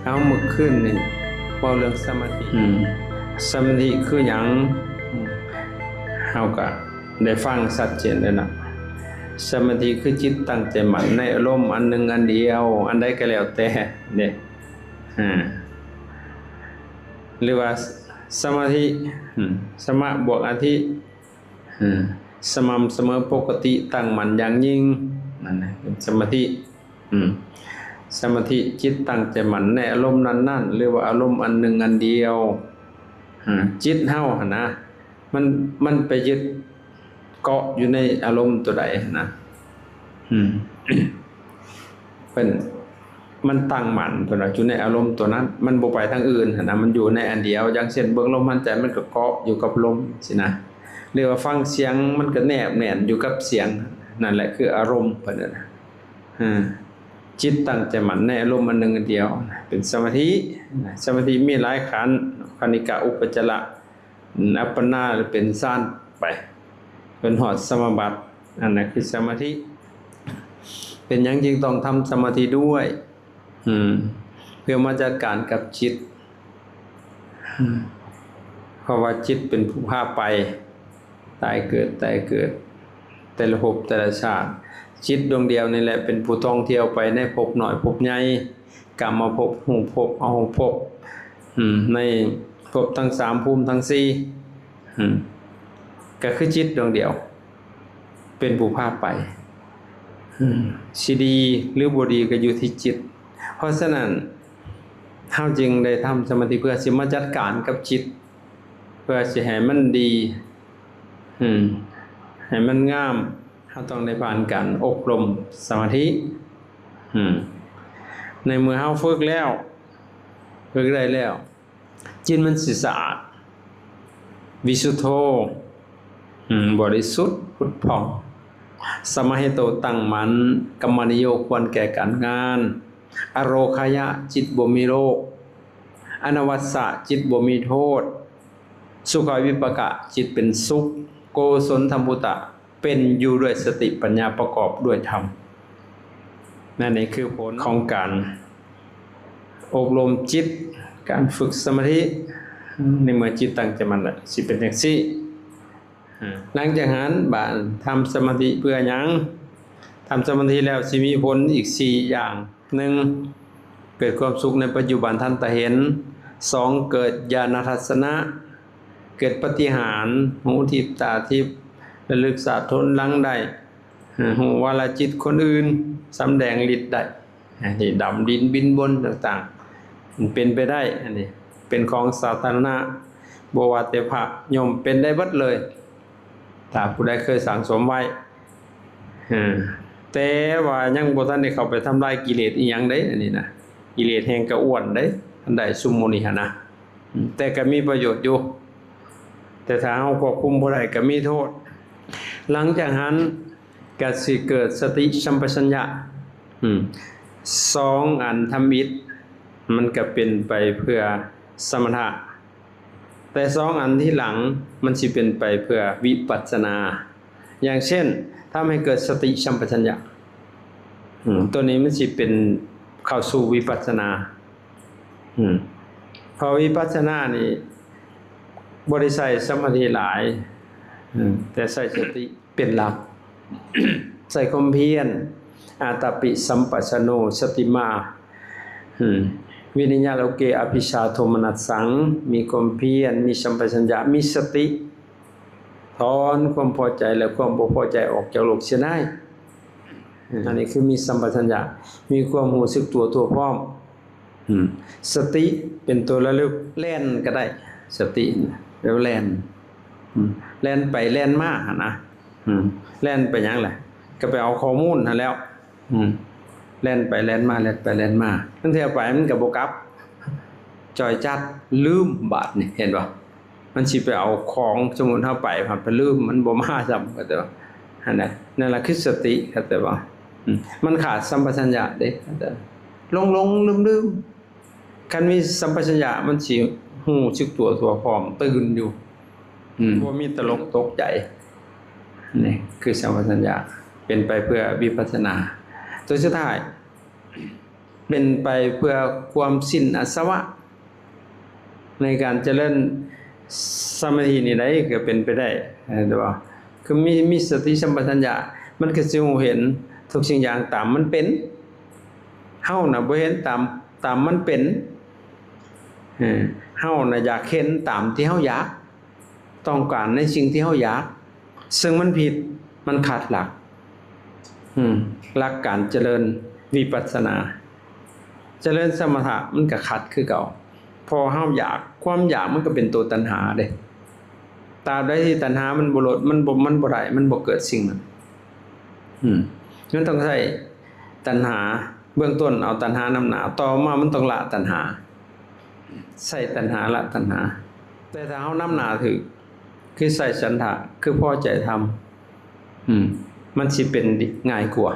เอาเมื่อคืนนี่เว้าเรื่องสมาธิสมาธิคือหยังเฮาก็ได้ฟังชัดเจนแล้วนะสมาธิคือจิตตั้งใจมั่นในอารมณ์อันหนึ่งอันเดียวอันใดก็แล้วแต่เนี่ยหรือว่าสมาธิสมะบวกอธิสม่ำเสมอปกติตั้งมั่นอย่างยิ่งนั่นนะเป็นสมาธิสมาธิจิตตั้งใจมั่นในอารมณ์นั้นๆหรือว่าอารมณ์อันหนึ่งอันเดียวจิตเฮาหั่นนะมันไปยึดเกาะอยู่ในอารมณ์ตัวใดนะเป็นมันตั้งมั่นตัวนั้นอยู่ในอารมณ์ตัวนั้นมันบ่ไปทางอื่นนะมันอยู่ในอันเดียวอย่างเช่นเบิ่งลมหายใจมันก็เกาะอยู่กับลมสินะเรียกว่าฟังเสียงมันก็แนบแน่นอยู่กับเสียงนั่นแหละคืออารมณ์เพิ่นน่ะจิตตั้งใจมั่นในอารมณ์อันหนึ่งอันเดียวเป็นสมาธิสมาธิมีหลายขันธ์คณิกะอุปจจาระอัปปนาเป็นสั้นไปเป็นหอดสมาบัติอันนั้นคือสมาธิเป็นหยังจึงต้องทำสมาธิด้วยเพื่อมาจัดการกับจิตเพราะว่าจิตเป็นผู้พาไปตายเกิดแต่ละภพแต่ละชาติจิตดวงเดียวนี่แหละเป็นผู้ท่องเที่ยวไปในภพน้อยภพใหญ่กรรมภพหูภพอหูภพในภพทั้ง3ภูมิทั้ง4ก็คือจิตดวงเดียวเป็นผู้พาไปสิดีหรือบ่ดีก็อยู่ที่จิตเพราะฉะนั้นเฮาจึงได้ทำสมาธิเพื่อสิมาจัดการกับจิตเพื่อสิให้มันดีให้มันงามเฮาต้องได้ผ่านการอบรมสมาธิในเมื่อเฮาฝึกได้แล้วจิตมันสิสะอาดวิสุทโธบริสุทธิ์ผุดผ่องสมหิโตตั้งมั่นกัมมนิโยควรแก่การงานอโรคายะจิตบ่มีโรคอนวัสสะจิตบ่มีโทษสุขวิปกะจิตเป็นสุขโกศลธรรมุตะเป็นอยู่ด้วยสติปัญญาประกอบด้วยธรรมนั่นเองคือผลของการอบรมจิตการฝึกสมาธิในเมื่อจิตตั้งใจมั่นแล้วสิเป็นจังซี่หลังจากนั้นบาดทำสมาธิเพื่อหยังทำสมาธิแล้วสิมีผลอีก4อย่าง1เกิดความสุขในปัจจุบันทันตะเห็น2เกิดญาณทัศนะเกิดปฏิหารย์หูทิพย์ตาทิพย์ระลึกสะทนหลังได้หูวาลจิตคนอื่นสำแดงฤทธิ์ได้ที่ดำดินบินบนต่างๆมันเป็นไปได้อันนี้เป็นของสาธารณะบ่ว่าแต่พระโยมเป็นได้เบิดเลยถ้าผู้ใดเคยสั่งสมไว้แต่ว่ายังบ่ทันได้เข้าไปทำลายกิเลสอีหยังเด้อันนี้นะกิเลสแห่งกระอ้วนเด้อันใดซุมโมนิหนะแต่ก็มีประโยชน์อยู่แต่ถ้าเฮาควบคุมบ่ได้ก็มีโทษหลังจากนั้นก็สิเกิดสติสัมปชัญญะ2อันทำอิฐมันก็เป็นไปเพื่อสมถะแต่2อันที่หลังมันสิเป็นไปเพื่อวิปัสสนาอย่างเช่นทำให้เกิดสติสัมปชัญญะตัวนี้มันสิเป็นเข้าสู่วิปัสสนาพอวิปัสสนานี่บ่ได้ใช้สมาธิหลายแต่ใช้สติเป็นหลักใส่ความเพียรอาตปิสัมปัสสโนสติมาวินิญญาโลเกอภิชาโทมนัสสังมีความเพียรมีสัมปชัญญะมีสติถอนความพอใจและความบ่พอใจออกจากโลกเสียได้อันนี้คือมีสัมปชัญญะมีความรู้สึกตัวพร้อมสติเป็นตัวระลึกแล่นก็ได้สติแล้วแล่นไปแล่นมาหั่นนะแล่นไปหยังล่ะก็ไปเอาข้อมูลหั่นแล้วแล่นไปแล่นมาทั้งเที่ยวไปมันก็บ่กลับจ่อยจัดลืมบาดนี่เห็นบ่มันสิไปเอาของสมมุติเฮาไปผ่านไปลืมมันบ่มาซ้ำก็แต่ว่านั่นล่ะคือสติก็แต่ว่ามันขาดสัมปชัญญะเด้แต่หลงลืมคันมีสัมปชัญญะมันสิฮู้สึกตัวพร้อมตื่นอยู่บ่มีตลกตกใจนี่คือสัมปชัญญะเป็นไปเพื่อวิปัสสนาตัวสุดท้าย เป็นไปเพื่อความสิ้นอาสวะในการเจริญสมาธินี่ได้ก็เป็นไปได้แต่ว่าคือมีสติสัมปชัญญะมันก็สิเห็นทุกสิ่งอย่างตามมันเป็นเฮาน่ะบ่เห็นตามมันเป็นเฮาน่ะอยากเห็นตามที่เฮาอยากต้องการในสิ่งที่เฮาอยากซึ่งมันผิดมันขาดหลักหลักการเจริญวิปัสสนาเจริญสมถะมันก็ขัดคือเก่าพอเฮาอยากความอยากมันก็เป็นตัวตัณหาเด้ตราบใดที่ตัณหามันบ่ลดมันบ่ได้มันบ่เกิดสิ่งนั้นมันต้องใช้ตัณหาเบื้องต้นเอาตัณหานำหน้าต่อมามันต้องละตัณหาใส่ตัณหาละตัณหาแต่ถ้าเฮานำหน้าถึกคือใส่ฉันทะคือพอใจทำมันสิเป็นง่ายกว่า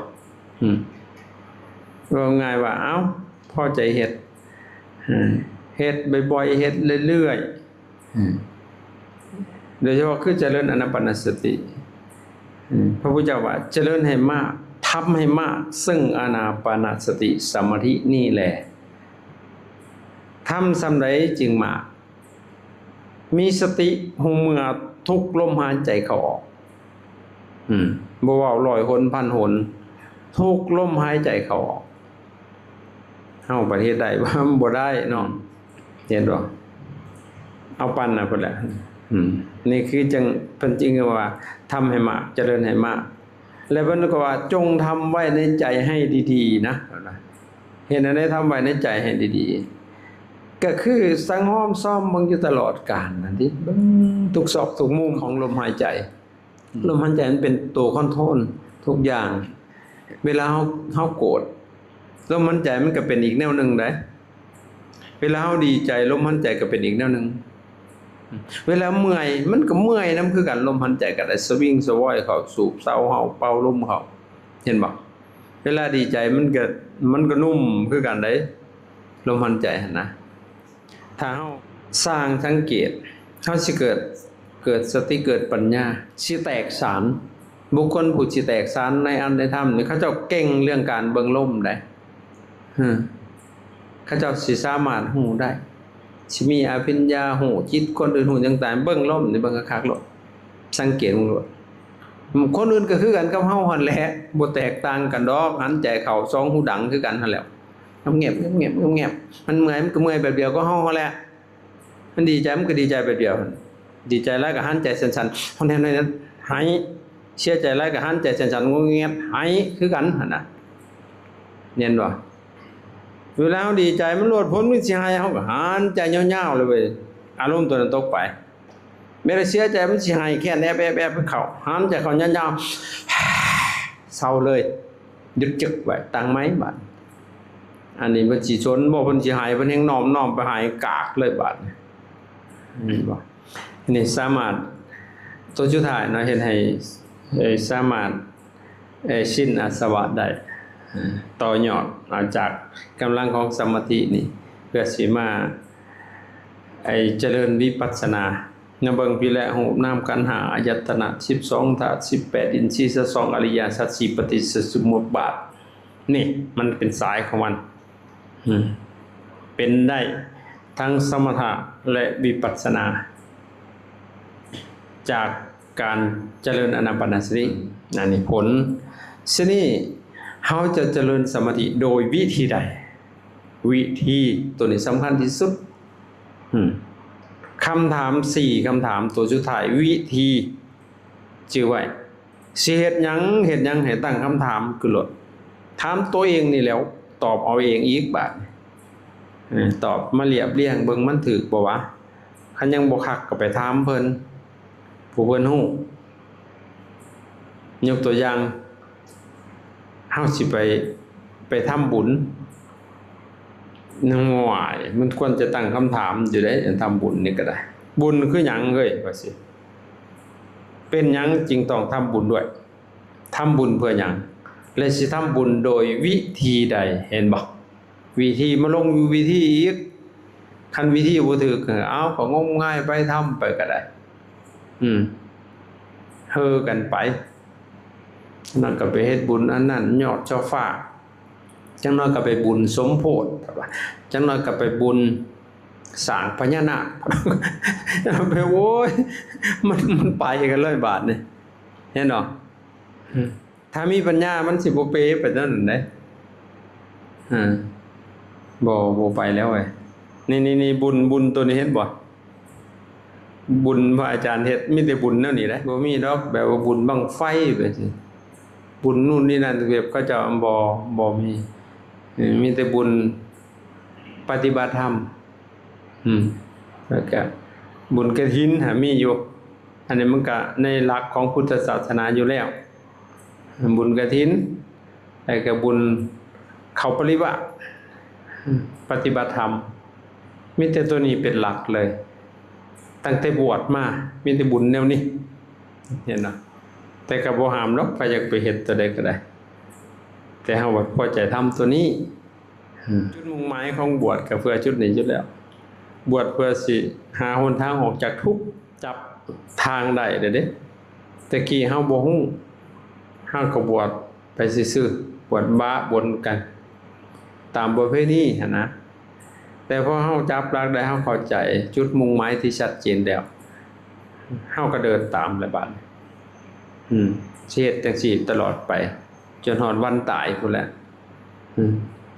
ว่าง่ายว่าเอ้าพอใจเฮ็ดบ่อยๆเฮ็ดเรื่อยๆโดยเฉพาะคือเจริญอานาปานสติพระพุทธเจ้าว่าเจริญให้มากทำให้มากซึ่งอานาปานสติสมาธินี่แหละทำส่ำใดจึงมากมีสติหูเมื่อทุกลมหายใจเข้าออกบ่ว่า100 หน 1,000 หนทุกลมหายใจเข้าออกเฮาประเทศใดว่าบ่ได้เนาะเห็นบ่เอาปันน่ะพุ่นแหละนี่คือจังเพิ่นจริงว่าทำให้มากเจริญให้มากแล้วเพิ่นก็ว่าจงทำไว้ในใจให้ดีๆนะเห็นอันใดทำไว้ในใจให้ดีๆก็คือสังหอมซ่อมเบิ่งอยู่ตลอดกาลนั่นติเบิ่งทุกซอกทุกมุมของลมหายใจลมหายใจมันเป็นตัวคอนโทรลทุกอย่างเวลาเฮาโกรธลมหายใจมันก็เป็นอีกแนวหนึ่งได้เวลาเฮาดีใจลมหายใจก็เป็นอีกแนวหนึ่งเวลาเมื่อยมันก็เมื่อยนำคือกันลมหายใจก็ได้สวิงสวอยเข้าสูบเซาเฮาเป่าลมเข้าเห็นบ่เวลาดีใจมันก็นุ่มคือกันได้ลมหายใจหั่นนะถ้าเฮาสร้างสังเกตเฮาสิเกิดสติเกิดปัญญาสิแตกฉานบุคคลผู้สิแตกฉานในอันในธรรมนี่เขาเจ้าเก่งเรื่องการเบิ่งลมได้เขาเจ้าสิสามารถฮู้ได้สิมีอภิญญาฮู้จิตคนอื่นฮู้จังได๋เบิ่งลมนี่เบิ่งคักๆโลดสังเกตโลดคนอื่นก็คือกันกับเฮาหั่นแหละบ่แตกต่างกันดอกหันใจเข้าสองหูดังคือกันหั่นแหละเงียบมันเมื่อยมันก็เมื่อยแบบเดียวก็เฮาแหละมันดีใจมันก็ดีใจแบบเดียวดีใจแล้วก็หันใจสั่นๆคนแท้นั้นหายเสียใจแล้วก็หันใจสั่นๆงงเงียบหายคือกันหั่นน่ะเห็นบ่เวลาเราดีใจมันโลดพ้นมันสิหายเฮาก็หันใจยาวๆเลยเว้ยอารมณ์ตัวนั้นตกไปแม้แต่เสียใจมันสิหายแค่แอบไปเข้าหันใจเข้ายาวๆเศร้าเลยหยุดจึกไว้ตั้งไม้บัดอันนี้มันสิชนบ่เพิ่นสิหายเพิ่นแฮงน้อมไปหายกากเลยบัดนี่บ่นี่สามารถตัวสุดท้ายเนาะเฮ็ดให้สามารถสิ้นอาสวะได้ต่อยอดจากกำลังของสมาธินี่เพื่อสิมาเจริญวิปัสสนาเบิ่งพี่แลรูปนามขันธ์5อายตนะ12ธาตุ18อินทรีย์12อริยสัจ4ปฏิจจสมุปบาทนี่มันเป็นสายของมันเป็นได้ทั้งสมถะและวิปัสสนาจากการเจริญอานาปานสตินั่นนี่ผลฉะนี้เฮาจะเจริญสมาธิโดยวิธีใดวิธีตัวนี้สำคัญที่สุดคำถาม4คำถามตัวสุดท้ายวิธีชื่อไว้สิเฮ็ดหยังให้ตั้งคำถามคือโลดถามตัวเองนี่แล้วตอบเอาเองอีกบาดตอบมาเรียบเรียงเบิ่งมันถูกบ่วะคันยังบ่คักก็ไปถามเพิ่นผู้เพิ่นฮู้ยกตัวอย่างเฮาสิไปทำบุญนึงว่ามันควรจะตั้งคำถามอยู่ได้ทำบุญนี่ก็ได้บุญคือหยังเอ้ยว่าสิเป็นหยังจึงต้องทำบุญด้วยทำบุญเพื่อหยังและสิทำบุญโดยวิธีใดเห็นบ่วิธีมาลงอยู่วิธีอีกคันวิธีบ่ถูกเอาก็งมง่ายไปทำไปก็ได้เฮอกันไปนั่นก็ไปเฮ็ดบุญอันนั้นยอดเจ้าฟ้า จังน้อยก็ไปบุญสมโพธิจังน้อยก็ไปบุญสร้างพญานาคไปโว้ยมันไปกันเลยบาทนี่เห็นเนาะถ้ามีปัญญามันสิบ่เปไปนั่นเด้บ่ไปแล้วเว้ยนี่บุญตัวนี้เห็นบ่บุญพระอาจารย์เฮ็ดมีแต่บุญแนวนี้แหละบ่มีดอกแบบว่าบุญบั้งไฟแบบนี้บุญนู่นนี่นั่นแบบเขาเจ้าบ่มีแต่บุญปฏิบัติธรรมแล้วก็บุญกฐินมีอยู่อันนี้มันก็ในหลักของพุทธศาสนาอยู่แล้วบุญกฐินแล้วก็บุญเข้าปริวะปฏิบัติธรรมมีแต่ตัวนี้เป็นหลักเลยตั้งแต่บวชมามีแต่บุญแนวนี้เห็นเนาะแต่ก็บ่ห้ามหรอกใครอยากไปเฮ็ดตัวใดก็ได้แต่เฮาว่าพอใจทำตัวนี้จุดมุ่งหมายของบวชก็เพื่อจุดนี้อยู่แล้วบวชเพื่อสิหาหนทางออกจากทุกข์จับทางได้เด้แต่กี้เฮาบ่ฮู้เฮาก็บวชไปซื่อๆบวชบ้าบนกันตามประเพณีหั่นนะแต่พอเฮาจับหลักได้เฮาเข้าใจจุดมุ่งหมายที่ชัดเจนแล้วเฮาก็เดินตามแล้วบัดสิเฮ็ดจังซี่ตลอดไปจนฮอดวันตายพุ่นแหละ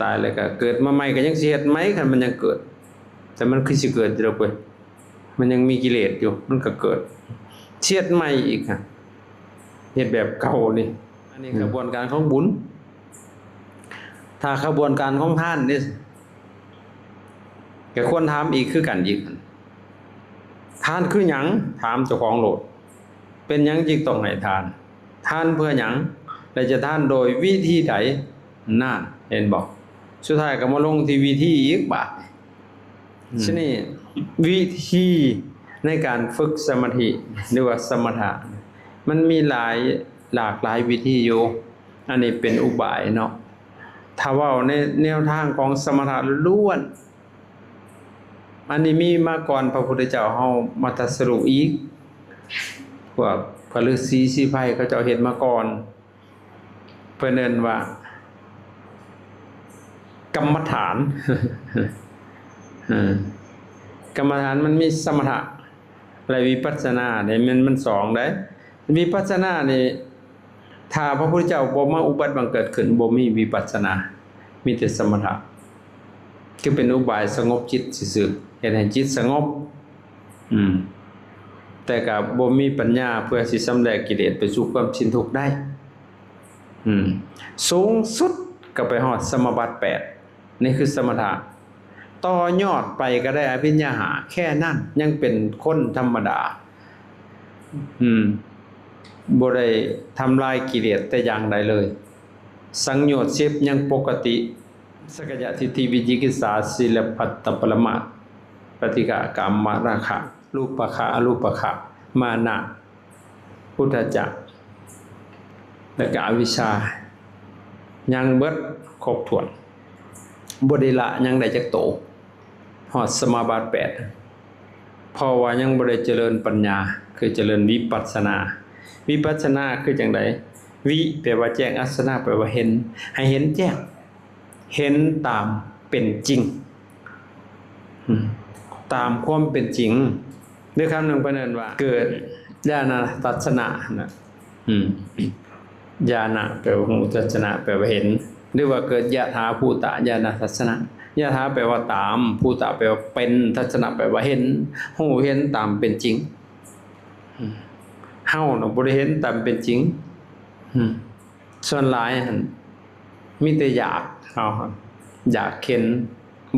ตายแล้วก็เกิดมาใหม่ก็ยังสิเฮ็ดไหมคันมันยังเกิดแต่มันคือสิเกิดอยู่ดอกเว้ยมันยังมีกิเลสอยู่มันก็เกิดเชียดใหม่อีกเฮ็ดแบบเก่านี่อันนี้กระบวนการของบุญถ้ากระบวนการของทานนี่ก็ควรถามอีกคือกันอีกทานคือหยังถามเจ้าของโลดเป็นหยังจึงต้องให้ทานทานเพื่อหยังและจะทานโดยวิธีใดนั่นเห็นบ่สุดท้ายก็มาลงที่วิธีอีกบาดฉะนี้วิธีในการฝึกสมาธิหรือว่าสมถะมันมีหลากหลายวิธีอยู่อันนี้เป็นอุบายเนาะถ้าว่าในแนวทางของสมถะล้วนอันนี้มีมาก่อนพระพุทธเจ้าเฮามาตรัสรู้อีกพวกพระฤาษีสีไพรเขาเจ้าเฮ็ดมาก่อนเพิ่นเอิ้นว่ากรรมฐานกรรมฐานมันมีสมถะและวิปัสสนาเนี่ยมันสองได้วิปัสสนานี่ถ้าพระพุทธเจ้าบ่มาอุบัติบังเกิดขึ้นบ่มีวิปัสสนามีแต่สมถะคือเป็นอุบายสงบจิตซื่อๆเฮ็ดให้จิตสงบแต่ก็บ่มีปัญญาเพื่อสิสำแดกกิเลสไปสู่ความสิ้นทุกข์ได้สูงสุดก็ไปฮอดสมาบัติ8นี่คือสมถะต่อยอดไปก็ได้อภิญญาหาแค่นั้นยังเป็นคนธรรมดาบ่ได้ทำลายกิเลสแต่อย่างใดเลยสังโยชน์10ยังปกติสักยะทิฏฐิวิจิกิจฉาศีลพัตตปรมาทปฏิฆะกามราคะรูปคะอรูปคะมานะพุทธจักรและก็อวิชชายังเบิดครบถ้วนบ่ได้ละยังได้จักโตฮอดสมาบัติ8เพราะว่ายังบ่ได้เจริญปัญญาคือเจริญวิปัสสนาวิปัสสนาคือจังไดวิแปลว่าแจ้งอัสสนาแปลว่าเห็นให้เห็นแจ้งเห็นตามเป็นจริงตามความเป็นจริงด้วยคำหนึ่งประเด็นว่าเกิดญาณทัศนะนะญาณะแปลว่าหูทัศนะแปลว่าเห็นหรือว่าเกิดยะถาภูตะญาณทัศนะยะถาแปลว่าตามภูตะแปลว่าเป็นทัศนะแปลว่าเห็นหูเห็นตามเป็นจริงเฮาน่ะบ่ได้เห็นตามเป็นจริงส่วนหลายหั่นมีแต่อยากเอาอยากเห็น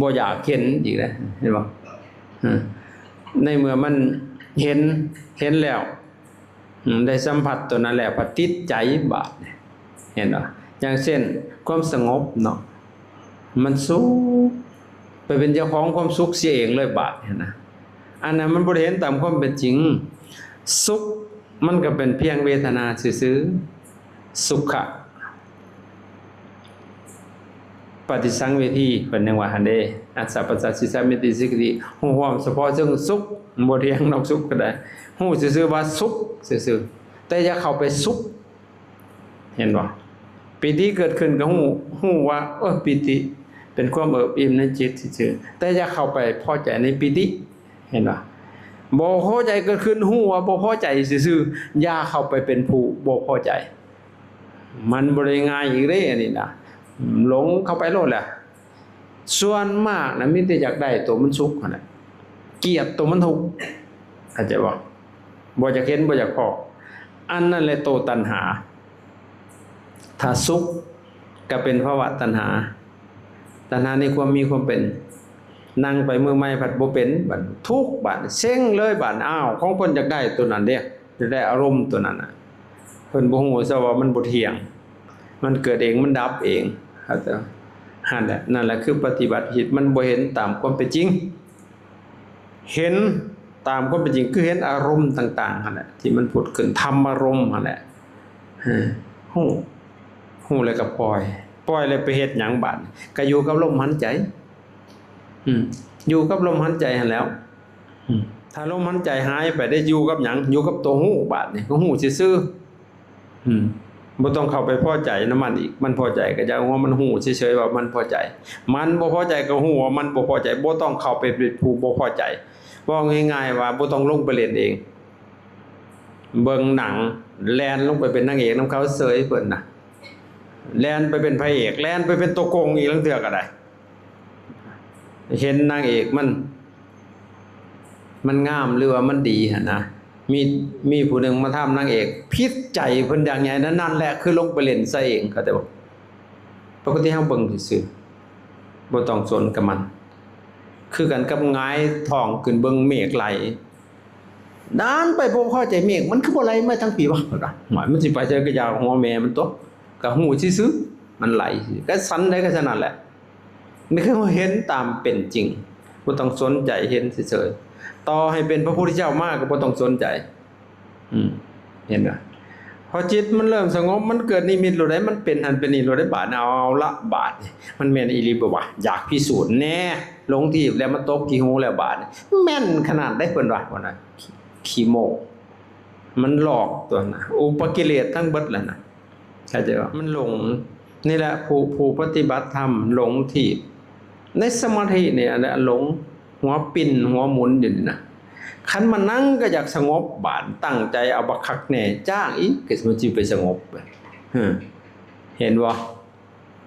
บ่อยากเห็นอีกแล้วเห็นบ่ในเมื่อมันเห็นแล้วได้สัมผัสตัวนั้นแหละพอติดใจบาดเห็นบ่อย่างเช่นความสงบเนาะมันสุขไปเป็นเจ้าของความสุขเสียเองเลยบาดเห็นนะอันนั้นมันบ่ได้เห็นตามความเป็นจริงสุขมันก็เป็นเพียงเวทนาซื่อๆสุขะปฏิสังเวทีเพิ่นยังว่าหั่นเด้อัสสะปัสสะสิสามิติสิกติฮู้ความเฉพาะซึ่งสุขบ่เที่ยงดอกสุขก็ได้ฮู้ซื่อๆว่าสุขซื่อๆแต่อย่าเข้าไปสุขเห็นบ่ ปิติเกิดขึ้นก็ฮู้ว่าปิติเป็นความเอิบอิ่มในจิตซื่อๆแต่อย่าเข้าไปพอใจในปิติเห็นป่ะบ่พอใจเกิดขึ้นฮู้ว่าบ่พอใจซื่อๆอย่าเข้าไปเป็นผู้บ่พอใจมันบ่ได้ง่ายอีกเด้อันนี้นะหลงเข้าไปโลดแหละส่วนมากนะมีแต่อยากได้ตัวมันสุขนั่นแหละเกลียดตัวมันทุกข์เข้าใจบ่บ่อยากเห็นบ่อยากพออันนั้นแหละโตตัณหาถ้าสุขก็เป็นภาวะตัณหาตัณหาในความมีความเป็นนั่งไปเมื่อไม่ผัดบ่เป็นบัดทุกข์บัดเซ็งเลยบัดอ้าวของเพิ่นอยากได้ตัวนั้นเด้จะได้อารมณ์ตัวนั้นน่ะเพิ่นบ่ฮู้ซะว่ามันบ่เที่ยงมันเกิดเองมันดับเองครับนั่นแหละคือปฏิบัติผิดมันบ่เห็นตามความเป็นจริงเห็นตามความเป็นจริงคือเห็นอารมณ์ต่างๆนั่นแหละที่มันผุดขึ้นธรรมอารมณ์นั่นแหละฮู้แล้วก็ปล่อยแล้วไปเฮ็ดหยังบัดก็อยู่กับลมหายใจอยู่กับลมหายใจหั่นแล้วถ้าลมหายใจหายไปได้อยู่กับหยังอยู่กับตัวฮู้บาดนี่ก็ฮู้ซื่อบ่ต้องเข้าไปพอใจนำมันอีกมันพอใจก็จะว่ามันฮู้เฉยๆว่ามันพอใจมันบ่พอใจก็ฮู้ว่ามันบ่พอใจบ่ต้องเข้าไปเป็นผู้บ่พอใจว่าง่ายๆว่าบ่ต้องลงไปเล่นเองเบิ่งหนังแล่นลงไปเป็นนางเอกนำเขาเสยเพิ่นน่ะแล่นไปเป็นพระเอกแล่นไปเป็นตัวโกงอีกลังเทื่อก็ได้เห็นนางเอกมันงามหรือว่ามันดีหั่นนะมีผู้หนึ่งมาทำนางเอกพิษใจเพิ่นอย่างใหญ่นั่นแหละคือลงไปเล่นซะเองเข้าใจบ่ปกติเฮาเบิ่งซื่อๆบ่ต้องสนกับมันคือกันกับหงายท้องขึ้นเบิ่งเมฆไหลด้านไปบ่พอใจเมฆมันคือบ่ไหลมาทั้งปีวะหมายมันสิไปเจอกระยาหัวแม่มันตัวก็ฮู้ซื่อๆมันไหลก็สันได้ก็ฉะนั้นแหละนี่คือเห็นตามเป็นจริงบ่ต้องสนใจเห็นเฉยๆต่อให้เป็นพระพุทธเจ้ามาก็บ่ต้องสนใจเห็นบ่พอจิตมันเริ่มสงบมันเกิดนิมิตโลดได้มันเป็นหันเป็นนี่โลดได้บาดเอาละบาดมันแม่นอีหลีบ่วะอยากพิสูจน์แน่หลงทีบแล้วมันตกที่หูแล้วบาดแม่นขนาดได้เพิ่นว่าบ่น่ะขี้โมมันหลอกตัวน่ะอุปกิเลสทั้งเบิดแล้วน่ะเข้าใจบ่มันหลงนี่แหละผู้ปฏิบัติธรรมหลงทีบในสมาธิเนี่ยอันหลงหัวปิ่นหัวหมุนอยู่นี่นะคันมานั่งก็อยากสงบบาดตั้งใจเอาบักคักแน่จ้างอีกก็มันสิไปสงบเห็นบ่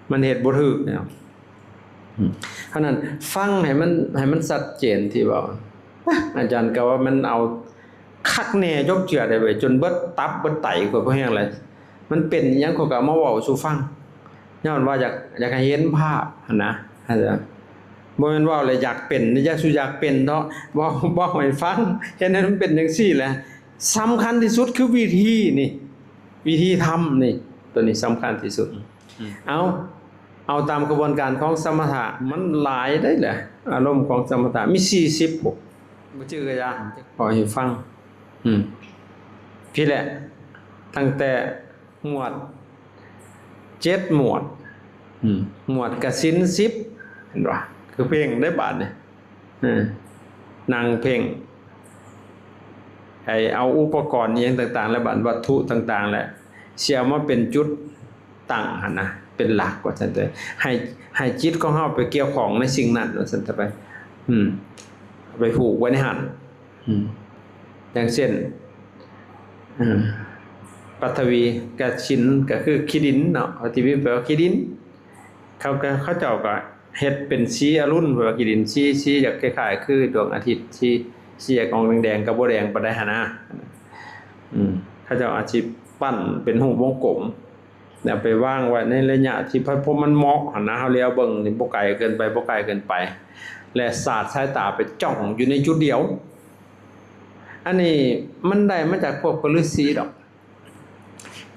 มันเฮ็ดบ่ถูกแนวเพราะนั้นฟังให้มันชัดเจนที่ว่าอาจารย์ก็ว่ามันเอาคักแน่ยกเจือได้ไว้จนเบิดตับเบิดไตก็บ่แฮงเลยมันเป็นหยังเขาก็มาเว้าสู่ฟังย้อนว่าอยากให้เห็นภาพหั่นนะอาจารย์บ่แม่นว่าเลยอยากเป็นอยากเป็นเนาะบ่ให้ฟังเห็นนั้นมันเป็นจังซี่แหละสำคัญที่สุดคือวิธีทำนี่ตัวนี้สำคัญที่สุดเอาตามกระบวนการของสมถะมันหลายได้แหละอารมณ์ของสมถะมี40บ่ชื่อกะยาขอให้ฟังพี่แหละตั้งแต่หมวด7หมวดหมวดกสิน10เห็นบ่คือเพ่งได้บาดเนี่ยนั่งเพ่งให้เอาอุปกรณ์อย่างต่างๆและบาดวัตถุต่างๆแหละเสียมาเป็นจุดตั้งหั่นนะเป็นหลักว่าซั่นเด้อให้จิตของเฮาไปเกี่ยวข้องในสิ่งนั้นว่าซั่นไปไปผูกไว้ในหั่นอย่างเช่นปัทวีกับชินก็คือขี้ดินเนาะปัทวีแปลว่าขี้ดินเขาเจ้าก็เฮ็ดเป็นสีอรุณแปลว่าขี้ดินสีอยากคล้ายๆคือดวงอาทิตย์สีออกแดงๆกับบ่แดงปานใดหั่นนะเขาเจ้าอาชีพปั้นเป็นรูปวงกลมแล้วไปวางไว้ในระยะที่พอมันเหมาะหั่นนะเฮาเลี้ยวเบิ่งนี่บ่ไกลเกินไปและสาดสายตาไปจ้องอยู่ในจุดเดียวอันนี้มันได้มาจากพวกพฤาษีดอก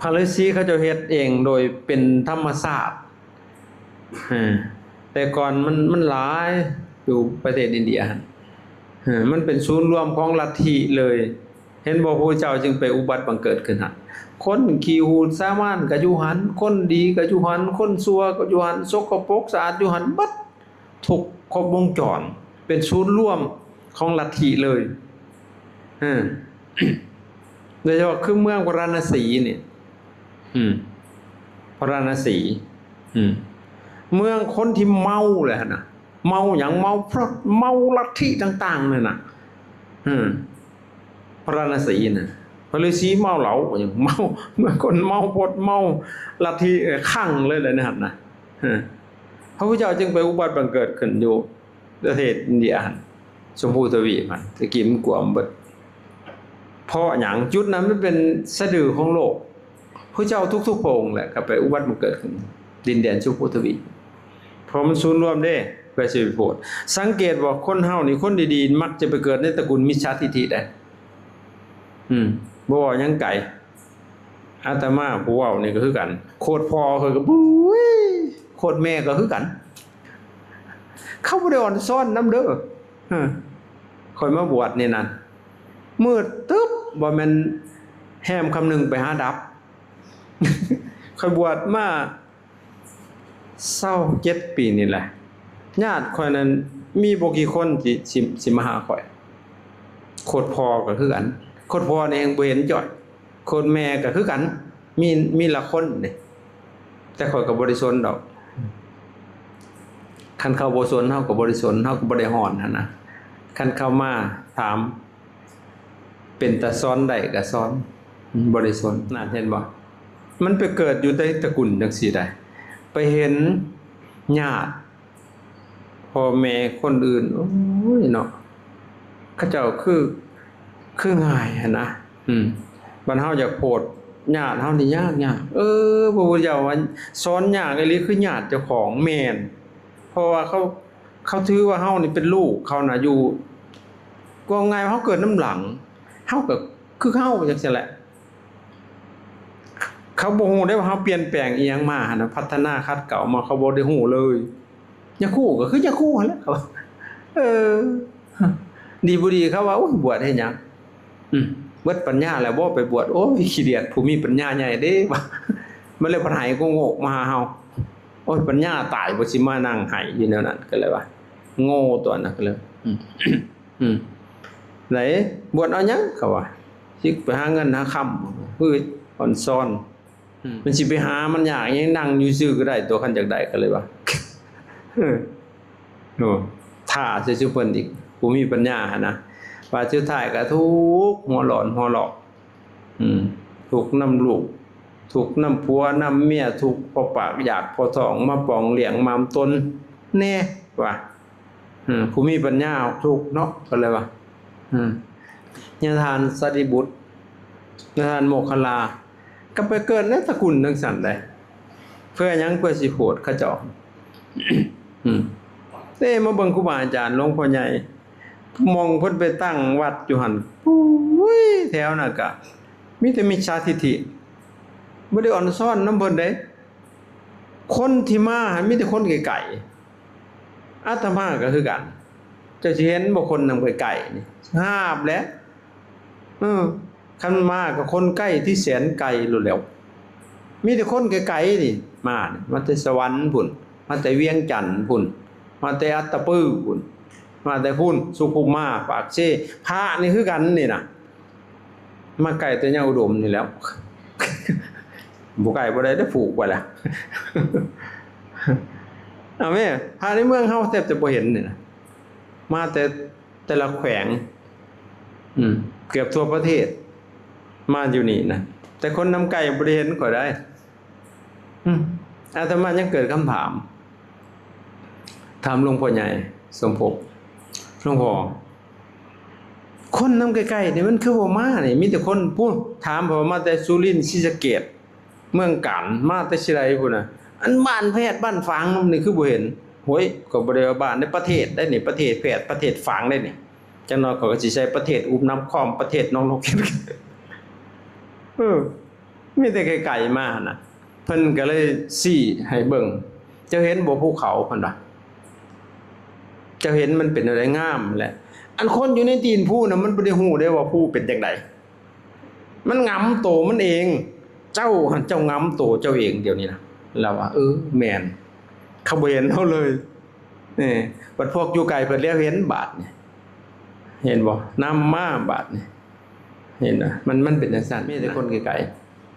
พฤาษีเขาจะเฮ็ดเองโดยเป็นธรรมชาติแต่ก่อนมันหลายอยู่ประเทศอินเดียมันเป็นศูนย์รวมของลัทธิเลยเห็นบ่พระเจ้าจึงไปอุบัติบังเกิดขึ้นหั่นคนขี้หูดสามานก็อยู่หั่นคนดีก็อยู่หั่นคนชั่วก็อยู่หั่นสกปรกสะอาดอยู่หั่นบัดทุกครบวงจรเป็นศูนย์รวมของลัทธิเลยโดยเฉพาะคือเมืองวาราณสีเนี่ย พระนศีเมืองคนที่เมาเลยนะเมาอย่างเมาเพราะเมาลัทธิต่างๆเลยนะพระนศีนะพระฤาษีเมาเหลาอย่างเมาเมื่อคนเมาพดเมาลัทธิข้างเลยนะพระพุทธเจ้าจึงไปอุบัติบังเกิดขึ้นอยู่ประเทศอินเดียชมพูทวีปมันตะกี้มันกวมเบิดเพราะอย่างจุดนั้นมันเป็นสะดือของโลกพระเจ้าทุกๆพระองค์แหละก็ไปอุบัติบังเกิดขึ้นดินแดนชมพูทวีปเพราะมันศูนย์รวมได้ไปสิโพดสังเกตว่าคนเฮานี่คนดีๆมักจะไปเกิดในตระกูลมิจฉาทิฏฐิได้บ่ว่ายังไก่อาตมาผู้เว้านี่ก็คือกันโคตรพ่อคือก็บุ้ยโคตรแม่ก็คือกันเขาบ่ได้อ่อนซ้อนนำเด้อค่อยมาบวชนี่นั่นมืดตึ๊บบ่แม่นแฮมคำนึงไปหาดับค่อยบวชมา27ปีนี่แหละญาติข่อยนั้นมีบ่กี่คนที่สิมาหาข่อยโคตรพ่อก็คือกันโคตรพ่อนี่เองบ่เห็นจ่อยโคตรแม่ก็คือกันมีละคนนี่แต่ข่อยก็บ่ได้สนดอกคันเข้าบ่สนเฮาก็บ่ได้สนเฮาก็บ่ได้ฮ้อนหั่นนะคันเข้ามาถามเป็นตาซ้อนได้ก็ซ้อนบ่ได้สนน่าเห็นบ่มันไปเกิดอยู่ในตระกูลจังซี่ได้ไปเห็นญาติพ่อแม่คนอื่นโอ้ยเนาะเขาเจ้าคือง่ายหั่นนะบัดเฮาอยากโพดญาติเฮานี่ยากพระพุทธเจ้าว่าสอนยากอีหลีคือญาติเจ้าของแม่นเพราะว่าเขาถือว่าเฮานี่เป็นลูกเขาน่ะอยู่ก็ง่ายเฮาเกิดน้ำหลังเฮาก็คือเฮาจังซี่แหละเขาบ่ฮู้ได้ว่าเฮาเปลี่ยนแปลงอีหยังมาหั่นน่ะพัฒนาคัดเก่ามาเขาบ่ได้ฮู้เลยอย่าคู่ก็คืออย่าคู่หั่นแหละเขาดีบ่ดีเขาว่าโอ้ยบวชเฮ็ดหยังเบิดปัญญาแล้วบ่ไปบวชโอ้ยขี้เดียดผู้มีปัญญาใหญ่เด้ว่ามันเลยปัญหาโง่มาหาเฮาโอ้ยปัญญาตายบ่สิมานั่งให้อยู่แนวนั้นก็เลยว่าโง่ตัวนั้นก็เลยไหนบวชเอาหยังเขาว่าสิไปหาเงินหาค่ำคืออ่อนซ้อนมันสิไปหามันยากยังนั่งอยู่ซื่อก็ได้ตัวคันจักได้ก็เลยว่าโอ้ท่าสิซุเพิ่นอีกผู้มีปัญญาหั่นนะว่าสุดท้ายก็ทุกข์หัวหลอนหัวหลอกทุกข์นำลูกทุกข์นำผัวนำเมียทุกข์เพราะปากอยากเพราะท้องมาปองเลี้ยงมามตนแน่ว่าผู้มีปัญญาทุกข์เนาะก็เลยว่าญาทานสารีบุตรญาทานโมคคัลลาก็ไปเกิดในตระกูลจังซั่นได้เพื่อหยังเพื่อสิโพดเขาเจ้าเต้มาเบิ่งครูบาอาจารย์หลวงพ่อใหญ่มองเพิ่นไปตั้งวัดอยู่หั่นอุ้ยแถวน่ะก็มีแต่มิจฉาทิฏฐิบ่ได้อ่อนซ้อนนำเพิ่นเด้คนที่มาหั่นมีแต่คนไกลๆอาตมาก็คือกันเจ้าสิเห็นบ่คนนำไกลๆนี่หาบแหละคันมาก็คนใกล้ที่แสนไกลโลดแล้วมีแต่คนไกลๆนี่มาแต่สวรรค์พุ่นมาแต่เวียงจันทน์พุ่นมาแต่อัตตปื้อพุ่นมาแต่พุ่นสุขุมมาปากเซ่พระนี่คือกันนี่น่ะมาไกลแต่ยาอุดมนี่แล้วบ่ไกลบ่ได้ได้ผูกไว้ล่ะเอาแม่พระในเมืองเฮาแทบจะบ่เห็นนี่นะมาแต่ละแขวงเกือบทั่วประเทศมาอยู่นี่นะแต่คนนำไก่บ่ได้เห็นก็ได้อาตมายังเกิดคำถามหลวงพ่อใหญ่สมภพหลวงพ่อคนนำใกล้ๆนี่มันคือบ่มานี่มีแต่คนพูดถามผมมาแต่สุรินทร์ศรีสะเกษเมืองกาญมาแต่สิไดพุ่นน่ะอันบ้านแพทย์บ้านฝางนี่คือบ่เห็นโหยก็บ่ได้ว่าบ้านในประเทศได้นี่ประเทศแพทย์ประเทศฝางได้นี่จังน้อยก็สิใช้ประเทศอุ้มน้ำคอมประเทศน้องนกมีแต่ไกลๆมาน่ะเพิ่นก็เลยชี้ให้เบิ่งจะเห็นบ่ภูเขาเพิ่นว่าจะเห็นมันเป็นอะไรงามแหละอันคนอยู่ในตีนผู้น่ะมันบ่ได้ฮู้ได้ว่าผู้เป็นจังไดมันงำโตมันเองเจ้างำโตเจ้าเองเดี๋ยวนี้นะเราว่าแม่นเขาบ่เห็นเฮาเลยนี่บัดพวกอยู่ไกลเพิ่นแล้วเห็นบาดนี่เห็นบ่นำมาบาดนี่เห็นนะมันเป็นจังซั่นมีแต่คนไกล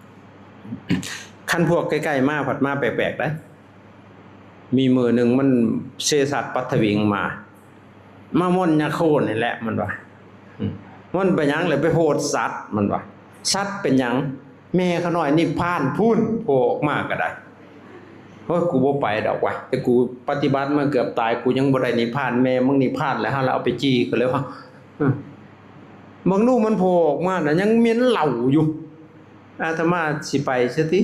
ๆ คันพวกใกล้ๆมาผัดมาแปลกๆได้มีมือหนึ่งมันเซสัตปัทวิงมาม่อนยาโคนี่แหละมันว่ามันไปยังเลยไปโพดสัตว์มันว่าสัตว์เป็นยังแม่เขาหน่อยนิพพานพุ่นโผล่ออกมาก็ได้เฮ้ยกูบ่ไปดอกว่ะแต่กูปฏิบัติมาเกือบตายกูยังบ่ได้นิพพานแม่มึงนิพพานแล้วฮะเราเอาไปจี้ก็เลยว่าบางลูกมันโผล่ออกมาน่ะยังเมียนเหล่าอยู่อาตมาสิไปซะติ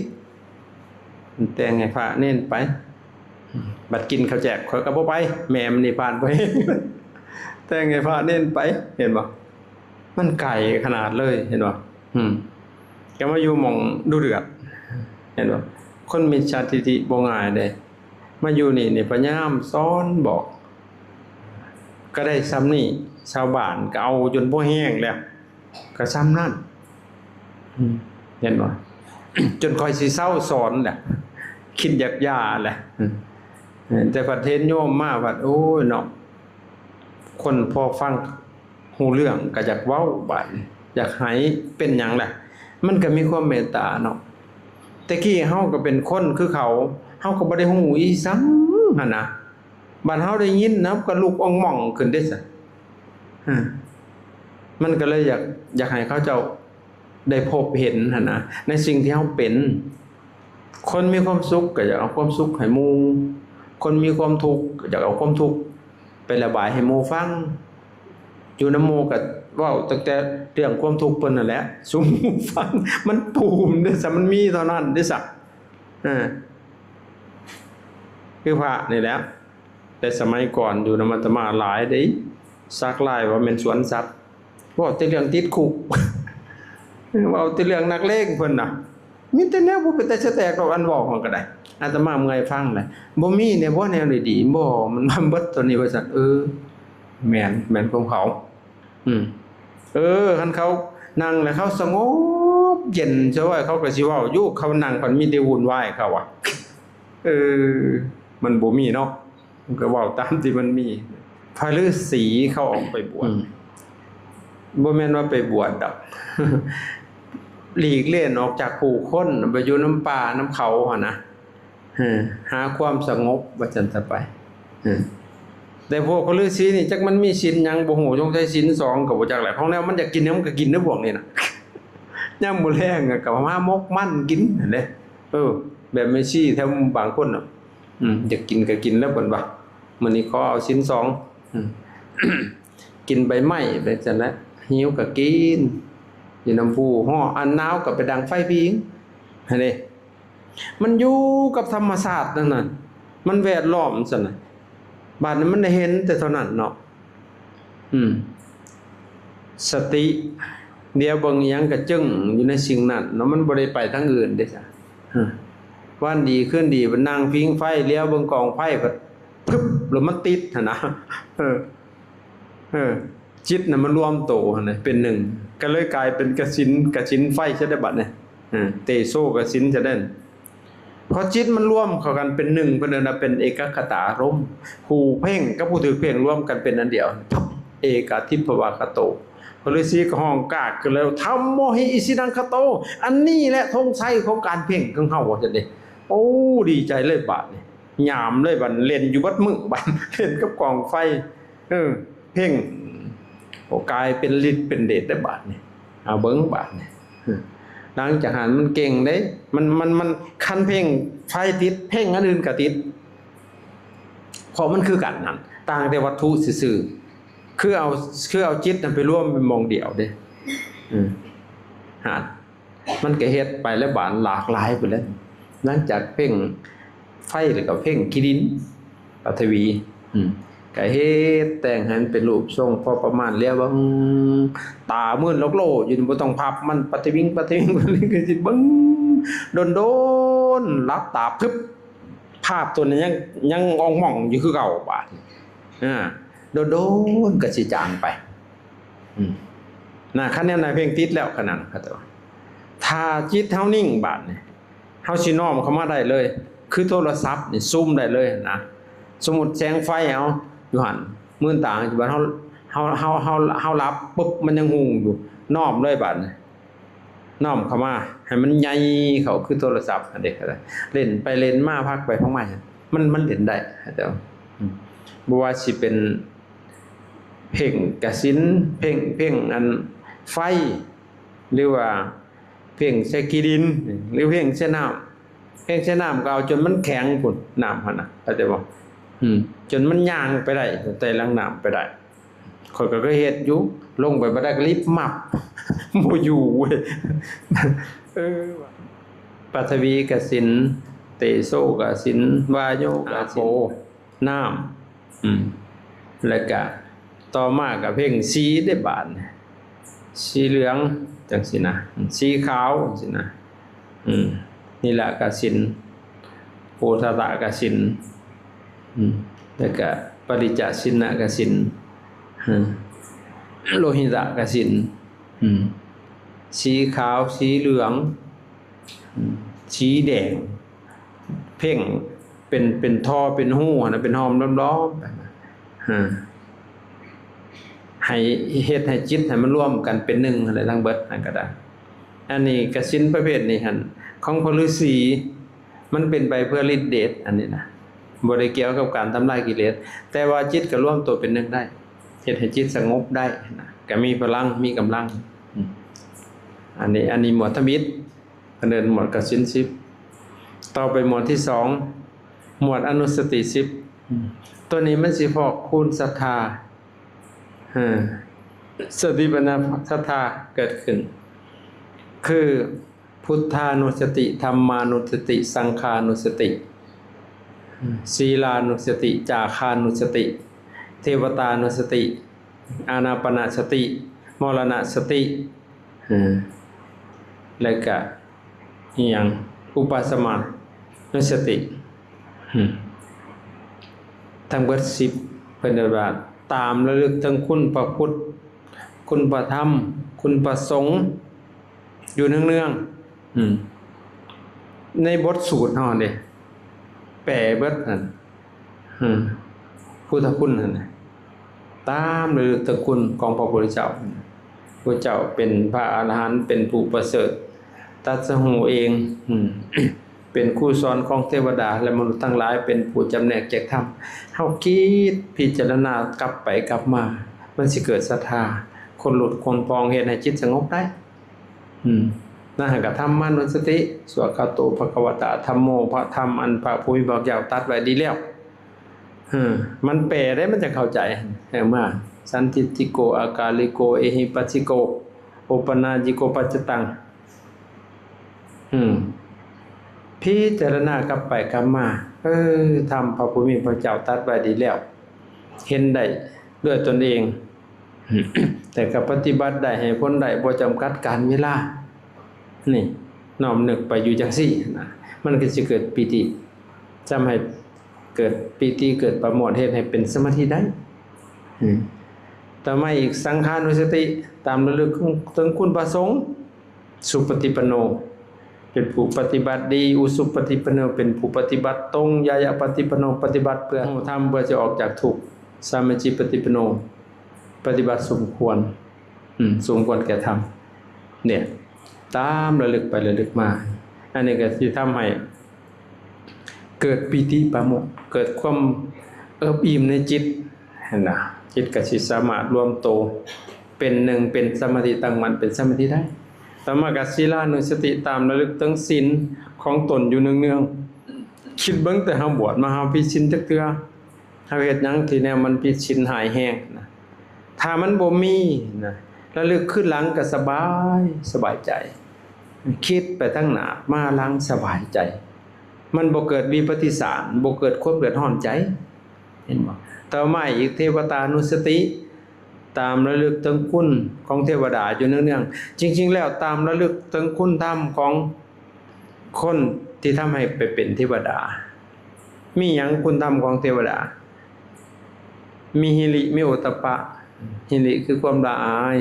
แต่งให้พระเน้นไปบัดกินข้าวแจกข่อยก็บ่ไปแม่มันนิพพานไปแต่งให้พระเน้นไปเห็นบ่มันไกลขนาดเลยเห็นบ่แกมาอยู่หม่องดูเดือดเห็นบ่คนมีชาติทิบ่ง่ายเด้มาอยู่นี่พยายามสอนบอกก็ได้ซ้ำนี่ชาวบ้านก็เอาจนบ่แห้งแล้วก็ซ้ำนั่นเห็นบ่ จนค่อยสิเศร้าสอนแหละคิดอยากย่าแหละแต่ประเทศโยมมาว่าโอ้ยเนาะคนพอฟังหูเรื่องก็อยากเว้าบาดอยากให้เป็นหยังแหละมันก็มีความเมตตาเนาะแต่กี้เฮาก็เป็นคนคือเขาเฮาก็บ่ได้ฮู้อีซังหั่นน่ะบัดเฮาได้ยินนะก็ลุกอ่องหม่องขึ้นได้ซะมันก็เลยอยากให้เขาเจ้าได้พบเห็นหั่นน่ะในสิ่งที่เฮาเป็นคนมีความสุขก็อยากเอาความสุขให้หมู่คนมีความทุกข์ก็อยากเอาความทุกข์ไประบายให้หมู่ฟังอยู่นำหมู่ก็เว้าตั้งแต่เรื่องความทุกข์เพิ่นนั่นแหละซุมหมู่ฟังมันปูมเด้อซะมันมีเท่านั้นเด้อซะคือพระนี่แหละแต่สมัยก่อนอยู่นำอาตมาหลายเด้ซักลายว่าเป็นสวนสัตว์เว้าแต่เรื่องติดคุกเว้าแต่เรื่องนักเลงเพิ่นน่ะมีแต่แนวบ่เป็นแต่สแตกดอกอันเว้าของก็ได้อาตมาเมื่อยฟังเลยบ่มีเนี่ยบ่แนวดีๆบ่มันเบิดตัวนี้ว่าซั่นแม่นของเขาคันเขานั่งแล้วเขาสงบเย็นซะว่าเขาก็สิเว้าอยู่เขานั่งเพิ่นมีแต่วุ่นวายเขาอ่ะมันบ่มีเนาะมันก็เว้าตามที่มันมีพระฤาษีเขาออกไปบวชบ่แม่นว่าไปบวชดอกหลีกเล่นออกจากผู้คนไปอยู่น้ำป่าน้ำเขาหั่นนะหาความสงบว่าจังซั่นไปแต่พวกฤาษีนี่จักมันมีศีลหยังบ่ฮู้จงใช้ศีล2ก็บ่จักแหละของแนวมันอยากกินมันก็กินเด้อพวกนี้น่ะยามมื้อแลงก็มามกมันกินนั่นแหละแบบแม่ชีแถวบางคนน่ะอยากกินก็กินแล้วเพิ่นว่ามื้อนี้ขอเอาศีล2กินใบไม้ไปจังได๋หิวก็กินอยู่น้ำผู้ฮ้ออันหนาวก็ไปดังไฟพิงหั่นเด้มันอยู่กับธรรมชาตินั่นน่ะมันแวดล้อมซั่นน่ะบาดนั้นมันได้เห็นแต่เท่านั้นเนาะสติเดี๋ยวเบิ่งอีหยังก็จึ้งอยู่ในสิ่งนั้นเนาะมันบ่ได้ไปทางอื่นเด้จ้ะวันดีขึ้นดีมันนั่งพิงไฟเลี้ยวเบิ่งกองไฟก็ปึ๊บแล้วมันติดหั่นนะจิตน่ะมันรวมโตหั่นน่ะเป็นหนึ่งก็เลยกลายเป็นกสินไฟซะได้บัดเนี่ยเตโซกสินจะได้พอจิตมันรวมเข้ากันเป็นหนึ่งเพิ่นน่ะเป็นเอกคตารมณ์ผู้เพ่งกับผู้ถือเพ่งรวมกันเป็นอันเดียวเอกทิพวากโตพระฤาษีก็ห้องกากกันแล้วธัมโมหิอิสินังคโตอันนี้แหละธงชัยของการเพ่งของเฮาว่าซั่นเด้โอ้ดีใจเลยบาดนี่ยามเลยบัดเล่นอยู่บัดมื้อบัดเล่นกับกองไฟเพ่งโอกายเป็นฤทธิ์เป็นเดชได้บาดนี่เอาเบิ่งบาดนี่หลังจากนั้นมันเก่งเด้มันคันเพ่งไฟติดเพ่งอันอื่นก็ติดเพราะมันคือกันนั่นต่างแต่วัตถุซื่อๆคือเอาจิตนั้นไปร่วมเป็นมองเดียวเด้มันก็เฮ็ดไปแล้วบาดหลากหลายไปแล้วหลังจากเพ่งไฟแล้วก็เพ่งขี้ดินปฐวีก็เฮ็ดแต่งให้มันเป็นรูปทรงพอประมาณแล้วว่าตามื่นโลกโลอยู่บ่ต้องพับมันปฏิวิงก็สิเบิ่งโดนๆหลับตาปึ๊บภาพตัวนี้ยังอ่องหม่องอยู่คือเก่าบาดโดนๆก็สิจางไปคันแนวไหนเพ่งติดแล้วขนาดนั้นครับถ้าจิตเฮานิ่งบาดนี่เฮาสิน้อมเข้ามาได้เลยคือโทรศัพท์นี่ซูมได้เลยนะสมมุติแสงไฟเอาอยู่หั่นมื่นตาอยู่บัดเฮารับปุ๊บมันยังหูอยู่น้อมเลยบัด น้อมเข้ามาให้มันใหญ่เขาคือโทรศัพท์อันเด็กอะไรเล่นไปเล่นมาพักไปพักมามันเล่นได้แต่บ่ว่าสิเป็นเพ่งกสิณเพ่งอันไฟหรือว่าเพ่งใส่ขี้ดินหรือเพ่งใส่น้ำก็เอาจนมันแข็งพุ่นน้ำหั่นน่ะเข้าใจบ่จนมันย่างไปได้ไต่ลังน้ำไปได้ข้อยก็เฮ็ดอยู่ลงไปบ่ได้ก็รีบมับบ่อยู่เว้ยปฐวีกสิณเตโชกสิณวาโยกสิณน้ำแล้วก็ต่อมาก็เพ่งสีได้บาดสีเหลืองจังซี่นะสีขาวจังซี่นะนี่แหละกสิณโพธตะกสิณแล้วก็ปริจจสิณกสิณโลหิตกสิณสีขาวสีเหลืองสีแดงเพ่งเป็นท่อเป็นหู้นะเป็นหอมล้อมๆให้เฮ็ดให้จิตให้มันร่วมกันเป็นหนึ่งอะไรทั้งเบิดนั่นก็ได้อันนี้กสิณประเภทนี้หั่นของพระฤาษีมันเป็นไปเพื่อฤทธิ์เดชอันนี้นะบ่ได้เกี่ยวกับการทำลายกิเลสแต่ว่าจิตก็ร่วมตัวเป็นหนึ่งได้เฮ็ดให้จิตสงบได้นะก็มีพลังมีกำลังอันนี้หมวดธมิตรเดินหมวดกสิณ10ต่อไปหมวดที่2หมวดอนุสติ10ตัวนี้มันสิพอกคูณศรัทธาสติปัญญาศรัทธาเกิดขึ้นคือพุทธานุสติธรรมานุสติสังฆานุสติศีลานุสติจาคานุสติเทวตานุสติอานาปานสติมรณสติแล้วก็อีหยังอุปสมานุสติทั้งเบิด10เพิ่นว่าตามระลึกถึงคุณพระพุทธคุณพระธรรมคุณพระสงฆ์อยู่เนืองๆในบทสูตรเฮานี่แปลเบิดนั่นพุทธคุณนั่นตามระลึกถึงคุณของพระพุทธเจ้าพระเจ้าเป็นพระอรหันต์เป็นผู้ประเสริฐตรัสรู้เองเป็นครูสอนของเทวดาและมนุษย์ทั้งหลายเป็นผู้จำแนกแจกธรรมเฮาคิดพิจารณากลับไปกลับมามันสิเกิดศรัทธาคนหลุดคนปองเฮ็ดให้จิตสงบได้นั่นก็ธรรมานุสติสวากาโตภควตาธัมโมพระธรรมอันพระผู้มีพระภาคเจ้าตรัสไว้ดีแล้วมันแปลได้มันจะเข้าใจมาสันทิฏฐิโกอากาลิโกเอหิปัสสิโกโอปนาญิโกปัจจตังพิจารณากลับไปกลับมาทำพระผู้มีพระเจ้าตรัสไว้ดีแล้วเห็นได้ด้วยตนเองแต่ก็ปฏิบัติได้ให้ผลได้บ่จำกัดการเวลานี่น้อมนึกไปอยู่จังซี่นะมันก็สิเกิดปิติทำให้เกิดปิติเกิดประโมทเฮ็ดให้เป็นสมาธิได้ต่อมาอีกสังฆานุสติตามระลึกถึงคุณพระสงฆ์สุปฏิปันโนเป็นผู้ปฏิบัติดีอุสุปฏิปันโนเป็นผู้ปฏิบัติตรงยายะปฏิปันโนปฏิบัติเพื่อทำเพื่อจะออกจากทุกข์สามัจฉิปฏิปันโนปฏิบัติสมควรแก่ธรรมเนี่ยตามระลึกไประลึกมาอันนี้ก็สิทำให้เกิดปิติประโมทย์เกิดความเอิบอิ่มในจิตนะจิตก็สิสามารถรวมโตเป็นหนึ่งเป็นสมาธิตั้งมั่นเป็นสมาธิได้ต่อมาก็ศีลานุสติตามระลึกถึงศีลของตนอยู่เนืองๆคิดเบิ่งแต่เฮาบวชมาเฮาผิดศีลจักเทื่อเฮาเฮ็ดหยังที่แนวมันผิดศีลหายแฮงนะถ้ามันบ่มีนะระลึกขึ้นหลังก็สบายใจคิดไปทั้งหน้ามาหลังสบายใจมันบ่เกิดวิปฏิสารบ่เกิดความเดือดร้อนใจเห็นบ่ต่อมาอีกเทวตานุสติตามระลึกถึงคุณของเทวดาอยู่เนืองๆจริงๆแล้วตามระลึกถึงคุณธรรมของคนที่ทำให้ไปเป็นเทวดามีหยังคุณธรรมของเทวดามีหิริมีโอตตัปปะหิริคือความละอาย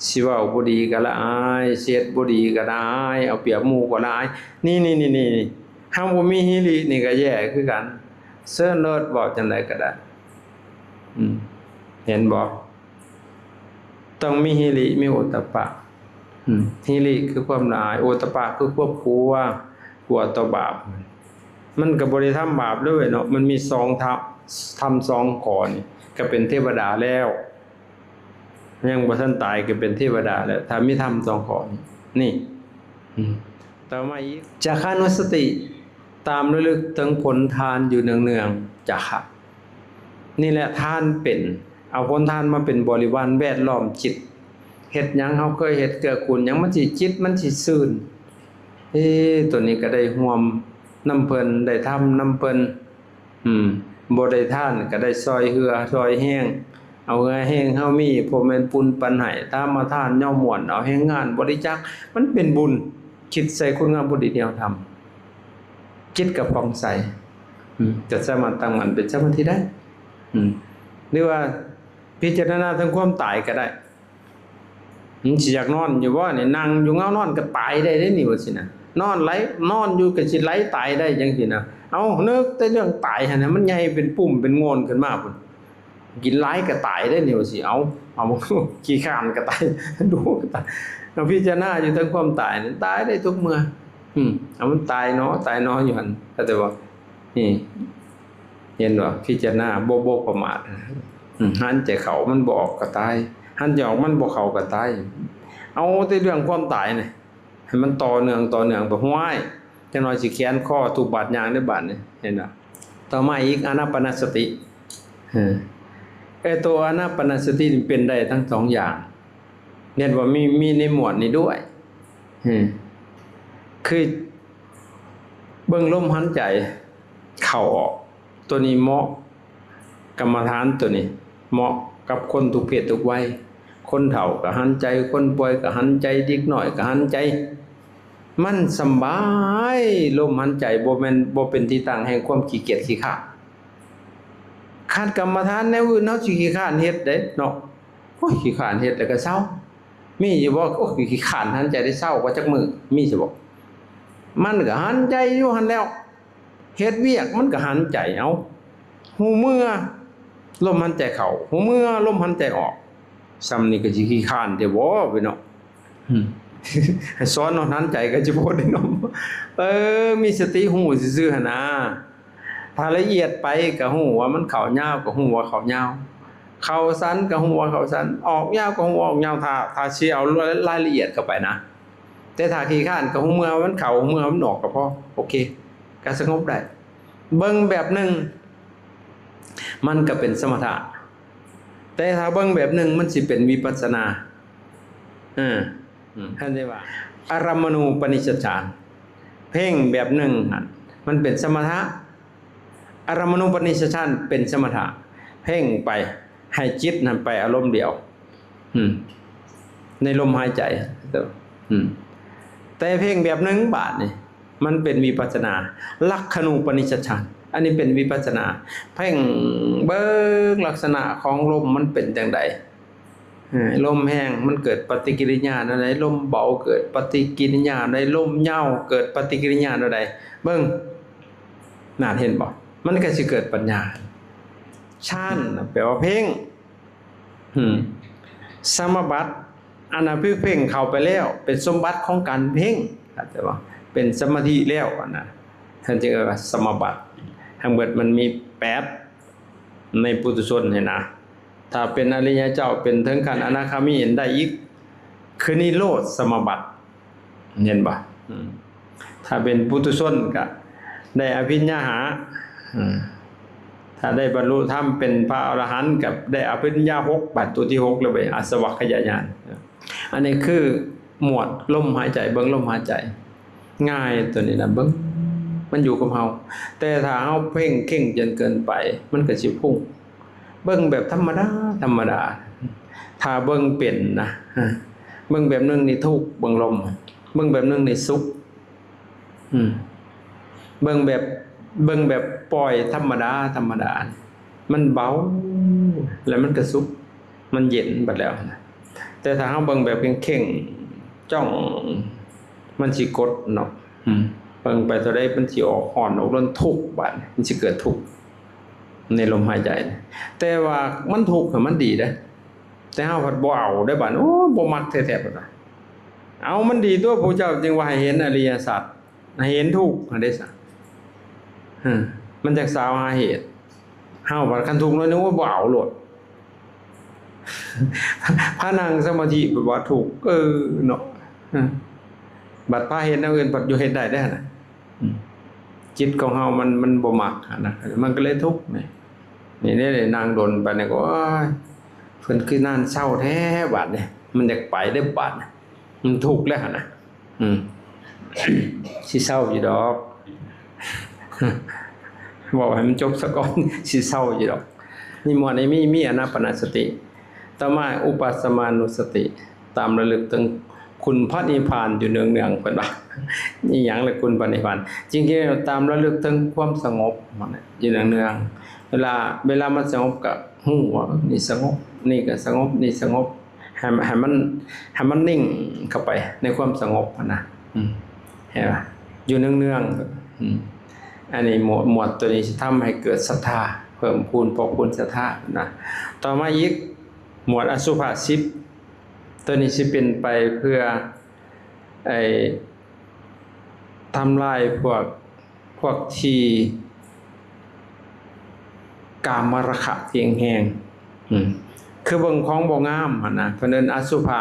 สิเว้าบ่ดีก็ละอายเสียดบ่ดีก็ละอายเอาเปรียบหมู่ก็ละอายนี่เฮาบ่มีหิรินี่ก็แย่คือกันเซิ้นเลิศบอกจังได๋ก็ได้เห็นบ่ต้องมีหิริมีโอตตัปปะ ฮิริคือความละอายโอตปะคือควบกลัวต่อบาปมันก็บ่ได้ทำบาปเลยเนาะมันมี2ทำ2ข้อนี่ก็เป็นเทวดาแล้วยังบ่ทันตายก็เป็นเทวดาแล้วถ้ามีทำ2ข้อนี่ต่อมาอีกจาคานุสติตามระลึกถึงผลทานอยู่เนืองๆจาคะนี่แหละทานเป็นเอาผลทานมาเป็นบริวารแวดล้อมจิตเฮ็ดหยังเฮาเคยเฮ็ดเกื้อกูลหยังมันสิจิตมันสิซื่นตัวนี้ก็ได้ร่วมนำเพิ่นได้ทำนำเพิ่นบ่ได้ทานก็ได้ซอยเหือซอยแห้งเอาเหือแห้งเฮามีบ่แม่นปุนปันให้ตามมาทานย่อมม่วนเอาแห้งงานบริจาคมันเป็นบุญคิดใส่คุณงามบุญดีเดียวทำจิตก็ผ่องใสจะสามารถตั้งมั่นเป็นสมาธิได้หรือว่าพิจารณาถึงความตายก็ได้สิอยากนอนอยู่บ่นี่นั่งอยู่เงานอนก็ตายได้เด้นี่ว่าสินะนอนอยู่ก็สิไหลตายได้จังซี่นะเอานึกแต่เรื่องตายหั่นน่ะมันใหญ่เป็นปุ่มเป็นโงนขึ้นมาพุ่นกินหลายก็ตายได้นี่ว่าสิเอาขี้คร้านก็ตายดูก็ตายเราพิจารณาอยู่ถึงความตายนี่ตายได้ทุกเมื่อเอามันตายเนาะอยู่หั่นแต่ว่านี่เห็นว่าพิจารณาบ่ประมาทหันใจเขามันบ่ออกก็ตายหันใจออกมันบ่เข้าก็ตายเอาแต่เรื่องความตายนี่ให้มันต่อเนื่องบ่ห้วยจังน้อยสิแขนคอถูกบาดยางได้บาดนี่เห็นบ่ต่อมาอีกอานาปานสติตัวอานาปานสตินี่เป็นได้ทั้ง2อย่างเรียกว่ามีในหมวดนี้ด้วยคือเบิ่งลมหายใจเข้าออกตัวนี้เหมาะกรรมฐานตัวนี้เหมาะกับคนทุกเพศทุกวัยคนเฒ่าก็หันใจคนป่วยก็หันใจเด็กน้อยก็หันใจมันสบายลมหายใจบ่เป็นที่ตั้งแห่งความขี้เกียจขี้ข้านขาดกรรมฐานแนวอื่นเฮาสิขี้ข้านเฮ็ดได้เนาะโอ้ยขี้ข้านเฮ็ดแล้วก็เศร้ามีอยู่บ่โอ้ยขี้ข้านหันใจได้เศร้ากว่าจักมื้อมีสิบ่มันก็หันใจอยู่หั่นแล้วเฮ็ดเวียกมันก็หันใจเอาหูเมื่อลมหายใจเข้าหูเมื่อลมหายใจออกซ้ำนี่ก็สิขี้ข้านได้บ่ไปเนาะสอนนอนหันใจก็สิบ่ได้เนาะมีสติหูซื่อๆหั่นนะถ้าละเอียดไปก็ฮู้ว่ามันเข้ายาวก็ฮู้ว่าเข้ายาวเข้าสั้นก็ฮู้ว่าเข้าสั้นออกยาวก็ฮู้ว่าออกยาวถ้าสิเอารายละเอียดเข้าไปนะแต่ถ้าขี้ข้านก็ฮู้เมื่อมันเข้าเมื่อมันออกก็พอโอเคก็สงบได้เบิ่งแบบนึงมันก็เป็นสมถะแต่ถ้าเบิ่งแบบนึงมันสิเป็นวิปัสสนาท่านได้ว่าอารามณูปนิชฌานเพ่งแบบนึงมันเป็นสมถะอารามณูปนิชฌานเป็นสมถะเพ่งไปให้จิตนั้นไปอารมณ์เดียวในลมหายใจแต่เพ่งแบบนึงบาดนี่มันเป็นวิปัสสนาลักขณูปนิชฌานอันนี้เป็นวิปัสสนาเพ่งเบิ่งลักษณะของลมมันเป็นจังไดลมแห้งมันเกิดปฏิกิริยาใดลมเบาเกิดปฏิกิริยาใดลมเหย้าเกิดปฏิกิริยาใดเบิ่งน่าเห็นบ่มันก็สิเกิดปัญญาฌานแปลว่าเพ่งสมบัติอันนั้นเพ่งเข้าไปแล้วเป็นสมบัติของการเพ่งแต่ว่าเป็นสมาธิแล้วนะท่านจึงเรียกว่าสมบัติทั้งหมดมันมี8ในปุถุชนเห็นนะถ้าเป็นอริยเจ้าเป็นถึงขั้นอนาคามีเห็นได้อีกคือนิโรธสมบัติเห็นบ่ถ้าเป็นปุถุชนก็ได้อภิญญาหาถ้าได้บรรลุธรรมเป็นพระอรหันต์กับได้อภิญญา6บัดตัวที่6แล้วไปอสวัคคยญาณอันนี้คือหมวดลมหายใจเบิ่งลมหายใจง่ายตัวนี้นะเบิ่งมันอยู่กับเฮาแต่ถ้าเฮาเพ่งเข่งจนเกินไปมันก็สิพุ่งเบิ่งแบบธรรมดาถ้าเบิ่งเป็นนะเบิ่งแบบนึงนี่ทุกข์เบิ่งลมเบิ่งแบบนึงนี่สุขเบิ่งแบบปล่อยธรรมดามันเบาแล้วมันก็สุขมันเย็นบัดแล้วนะแต่ถ้าเฮาเบิ่งแบบเข่งจ้องมันสิกดเนาะเบิ่งไปเท่าใดมันสิออกฮ้อนออกร้อนทุกข์บัดมันสิเกิดทุกข์ในลมหายใจแต่ว่ามันทุกข์มันดีเด้แต่เฮาพัดบ่เอาได้บัดโอ้บ่มักแท้ๆบัด เอามันดีตัวผู้เจ้าจึงว่าให้เห็นอริยสัจให้เห็นทุกข์อันเด้ซะมันจักสาวหาเหตุเฮาว่าคันทุกข์แล้วนึกว่าบ่เอาโลดพระนั่งสมาธิบ่ถูกเนาะบัดพาเฮ็ดแนวอื่นบัดอยู่เฮ็ดได้เด้อน่ะจิตของเฮามันบ่มักนะมันก็เลยทุกข์นี่ได้นางดนไปนี่ก็โอ๊ยเพิ่นคือนานเศร้าแท้บัดนี่มันอยากไปได้บัดมันทุกข์แล้วนะสิเศร้าอยู่ดอกบอกให้มันจบซะก่อนสิเศร้าอยู่ดอกนี่หมวดนี้มีอานาปานสติต่อมาอุปัสสมานุสติตามระลึกถึงคุณพระนิพพานอยู่เนืองๆเพิ่นว่านี่หยังละคุณพระนิพพานจริงๆตามระลึกถึงความสงบมันอยู่เนืองๆเวลามันสงบก็ฮู้ว่านี่สงบนี่ก็สงบนี่สงบให้มันนิ่งเข้าไปในความสงบนะเห็นป่ะอยู่เนืองๆอันนี้หมวดตัวนี้จะทำให้เกิดศรัทธาเพิ่มพูนพอกพูนศรัทธานะต่อมาอีกหมวดอสุภะ10ตัวนี้สิเป็นไปเพื่อทำลายพวกที่กามราคะเพียงแห้งคือเบิ่งของบ่งามหั่นน่ะเพิ่นเอิ้นอสุภะ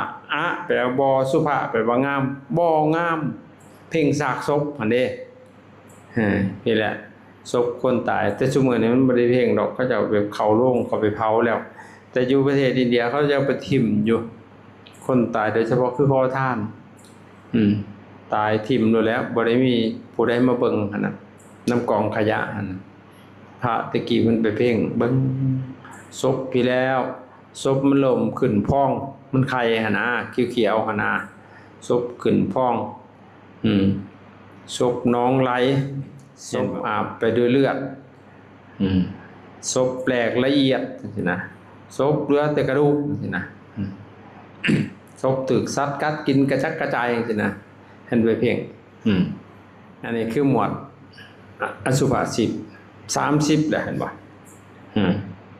แปลว่าบ่สุภะแปลว่างามบ่งามเพ่งซากศพหั่นเด้นี่แหละศพคนตายแต่ซุมื้อนี้มันบ่ได้เพ่งดอกเขาจะเอาไปเข้าโรงเขาไปเผาแล้วแต่อยู่ประเทศอินเดียเขาจะไปทิ่มอยู่คนตายโดยเฉพาะคือขอทานตายทิ่มอยู่แล้วบ่ได้มีผู้ใดมาเบิ่งหั่นน่ะน้ำกองขยะหั่นพระตะกี้มันไปเพ่งเบิ่งศพพี่แล้วศพมันล่มขึ้นพองมันไข่หั่นน่ะเขียวๆหั่นน่ะศพขึ้นพองศพน้องไหลศพอาบไปด้วยเลือดศพแปลกละเอียดจังซี่นะศพเหลือแต่กระดูกจังซี่นะศพถูกสัตว์กัดกินกระจัดกระจายจังซี่นะเห็นด้วยเพ่งอันนี้คือหมวดอสุภะ30แหละเห็นบ่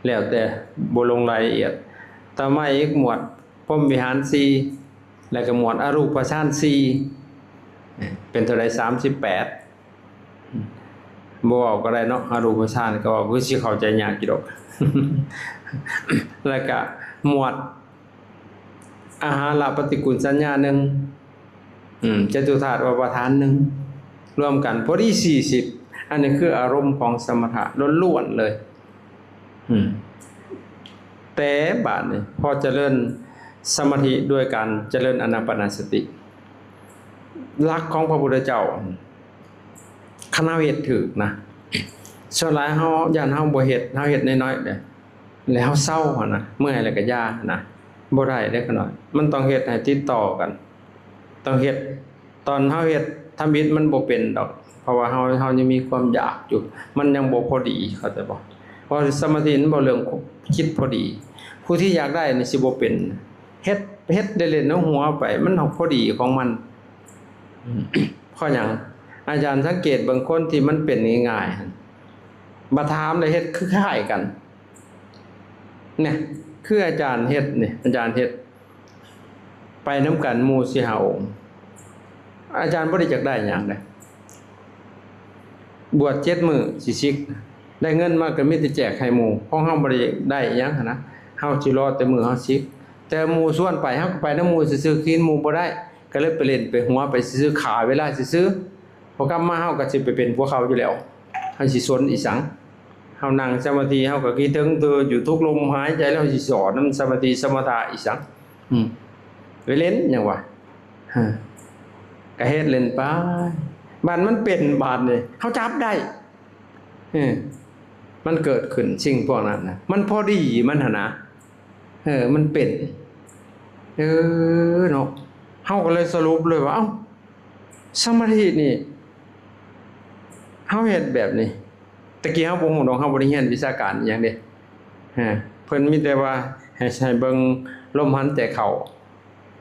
แล้วแต่บ่ลงรายละเอียดต่อมาอีกหมวดพรหมวิหาร4แล้วก็หมวดอรูปฌาน4เป็นเท่าใด38บ่เอาก็ได้เนาะอรูปฌานก็คือสิเข้าใจยากอยู่ดอกแล้วก็หมวดอาหารปฏิกูลสัญญา1จตุธาตุวปทาน1รวมกันพอดี40อันนี้คืออารมณ์ของสมถะล้วนๆเลยแต่บาดนี้พอเจริญสมาธิด้วยการเจริญอานาปานสติหลักของพระพุทธเจ้าคณะเฮ็ดถูกนะส่วนหลายเฮาย่านเฮาบ่เฮ็ดเฮาเฮ็ดน้อยๆเด้แล้วเศร้าหั่นน่ะเมื่อยแล้วก็ย่านะบ่ได้เด้ขน้อยมันต้องเฮ็ดให้ติดต่อกันต้องเฮ็ดตอนเฮาเฮ็ดทำอิฐมันบ่เป็นดอกเพราะว่าเฮายังมีความอยากอยู่มันยังบ่พอดีเข้าใจบ่เพราะสมาธิมันบ่เรื่องคิดพอดีผู้ที่อยากได้นี่สิบ่เป็นเฮ็ดได้เล่นในหัวไปมันพอดีของมันเพราะหยังอาจารย์สังเกตบางคนที่มันเป็นง่ายๆบ่ถามได้เฮ็ดคือคล้ายกันเนี่ยคืออาจารย์เฮ็ดนี่อาจารย์เฮ็ดไปนำกันหมู่4 5องค์อาจารย์บ่ได้จักได้หยังเด้บวช7มื้อสิซิกได้เงินมาก็มีแต่แจกให้หมู่เพราะเฮาบ่ได้หยังนะเฮาสิรอแต่มื้อเฮาซิกแต่หมู่ส่วนไปเฮาก็ไปนำหมู่ซื่อๆกินหมู่บ่ได้ก็เลยไปเล่นไปหัวไปซื้อขาเวลาซื้อพอกลับมาเฮาก็สิไปเป็นพวกเขาอยู่แล้วเฮาสิสนอีสังเฮานั่งสมาธิเฮาก็คิดถึงตัวอยู่ทุกลมหายใจแล้วสิสอนนำสมาธิสมถะอีสังไปเล่นหยังวะก็เฮ็ดเล่นไปบาดมันเป็นบาดนี่เฮาจับได้มันเกิดขึ้นสิ่งพวกนั้นนะมันพอดีมันหั่นนะมันเป็นเนาะเฮาก็เลยสรุปเลยว่าเอ้าสมาธินี่เฮาเฮ็ดแบบนี้ตะกี้เฮาบ่ฮู้ดอกเฮาบ่ได้เรียนวิชาการอิหยังเด้เพิ่นมีแต่ว่าให้เบิ่งลมหายใจเข้า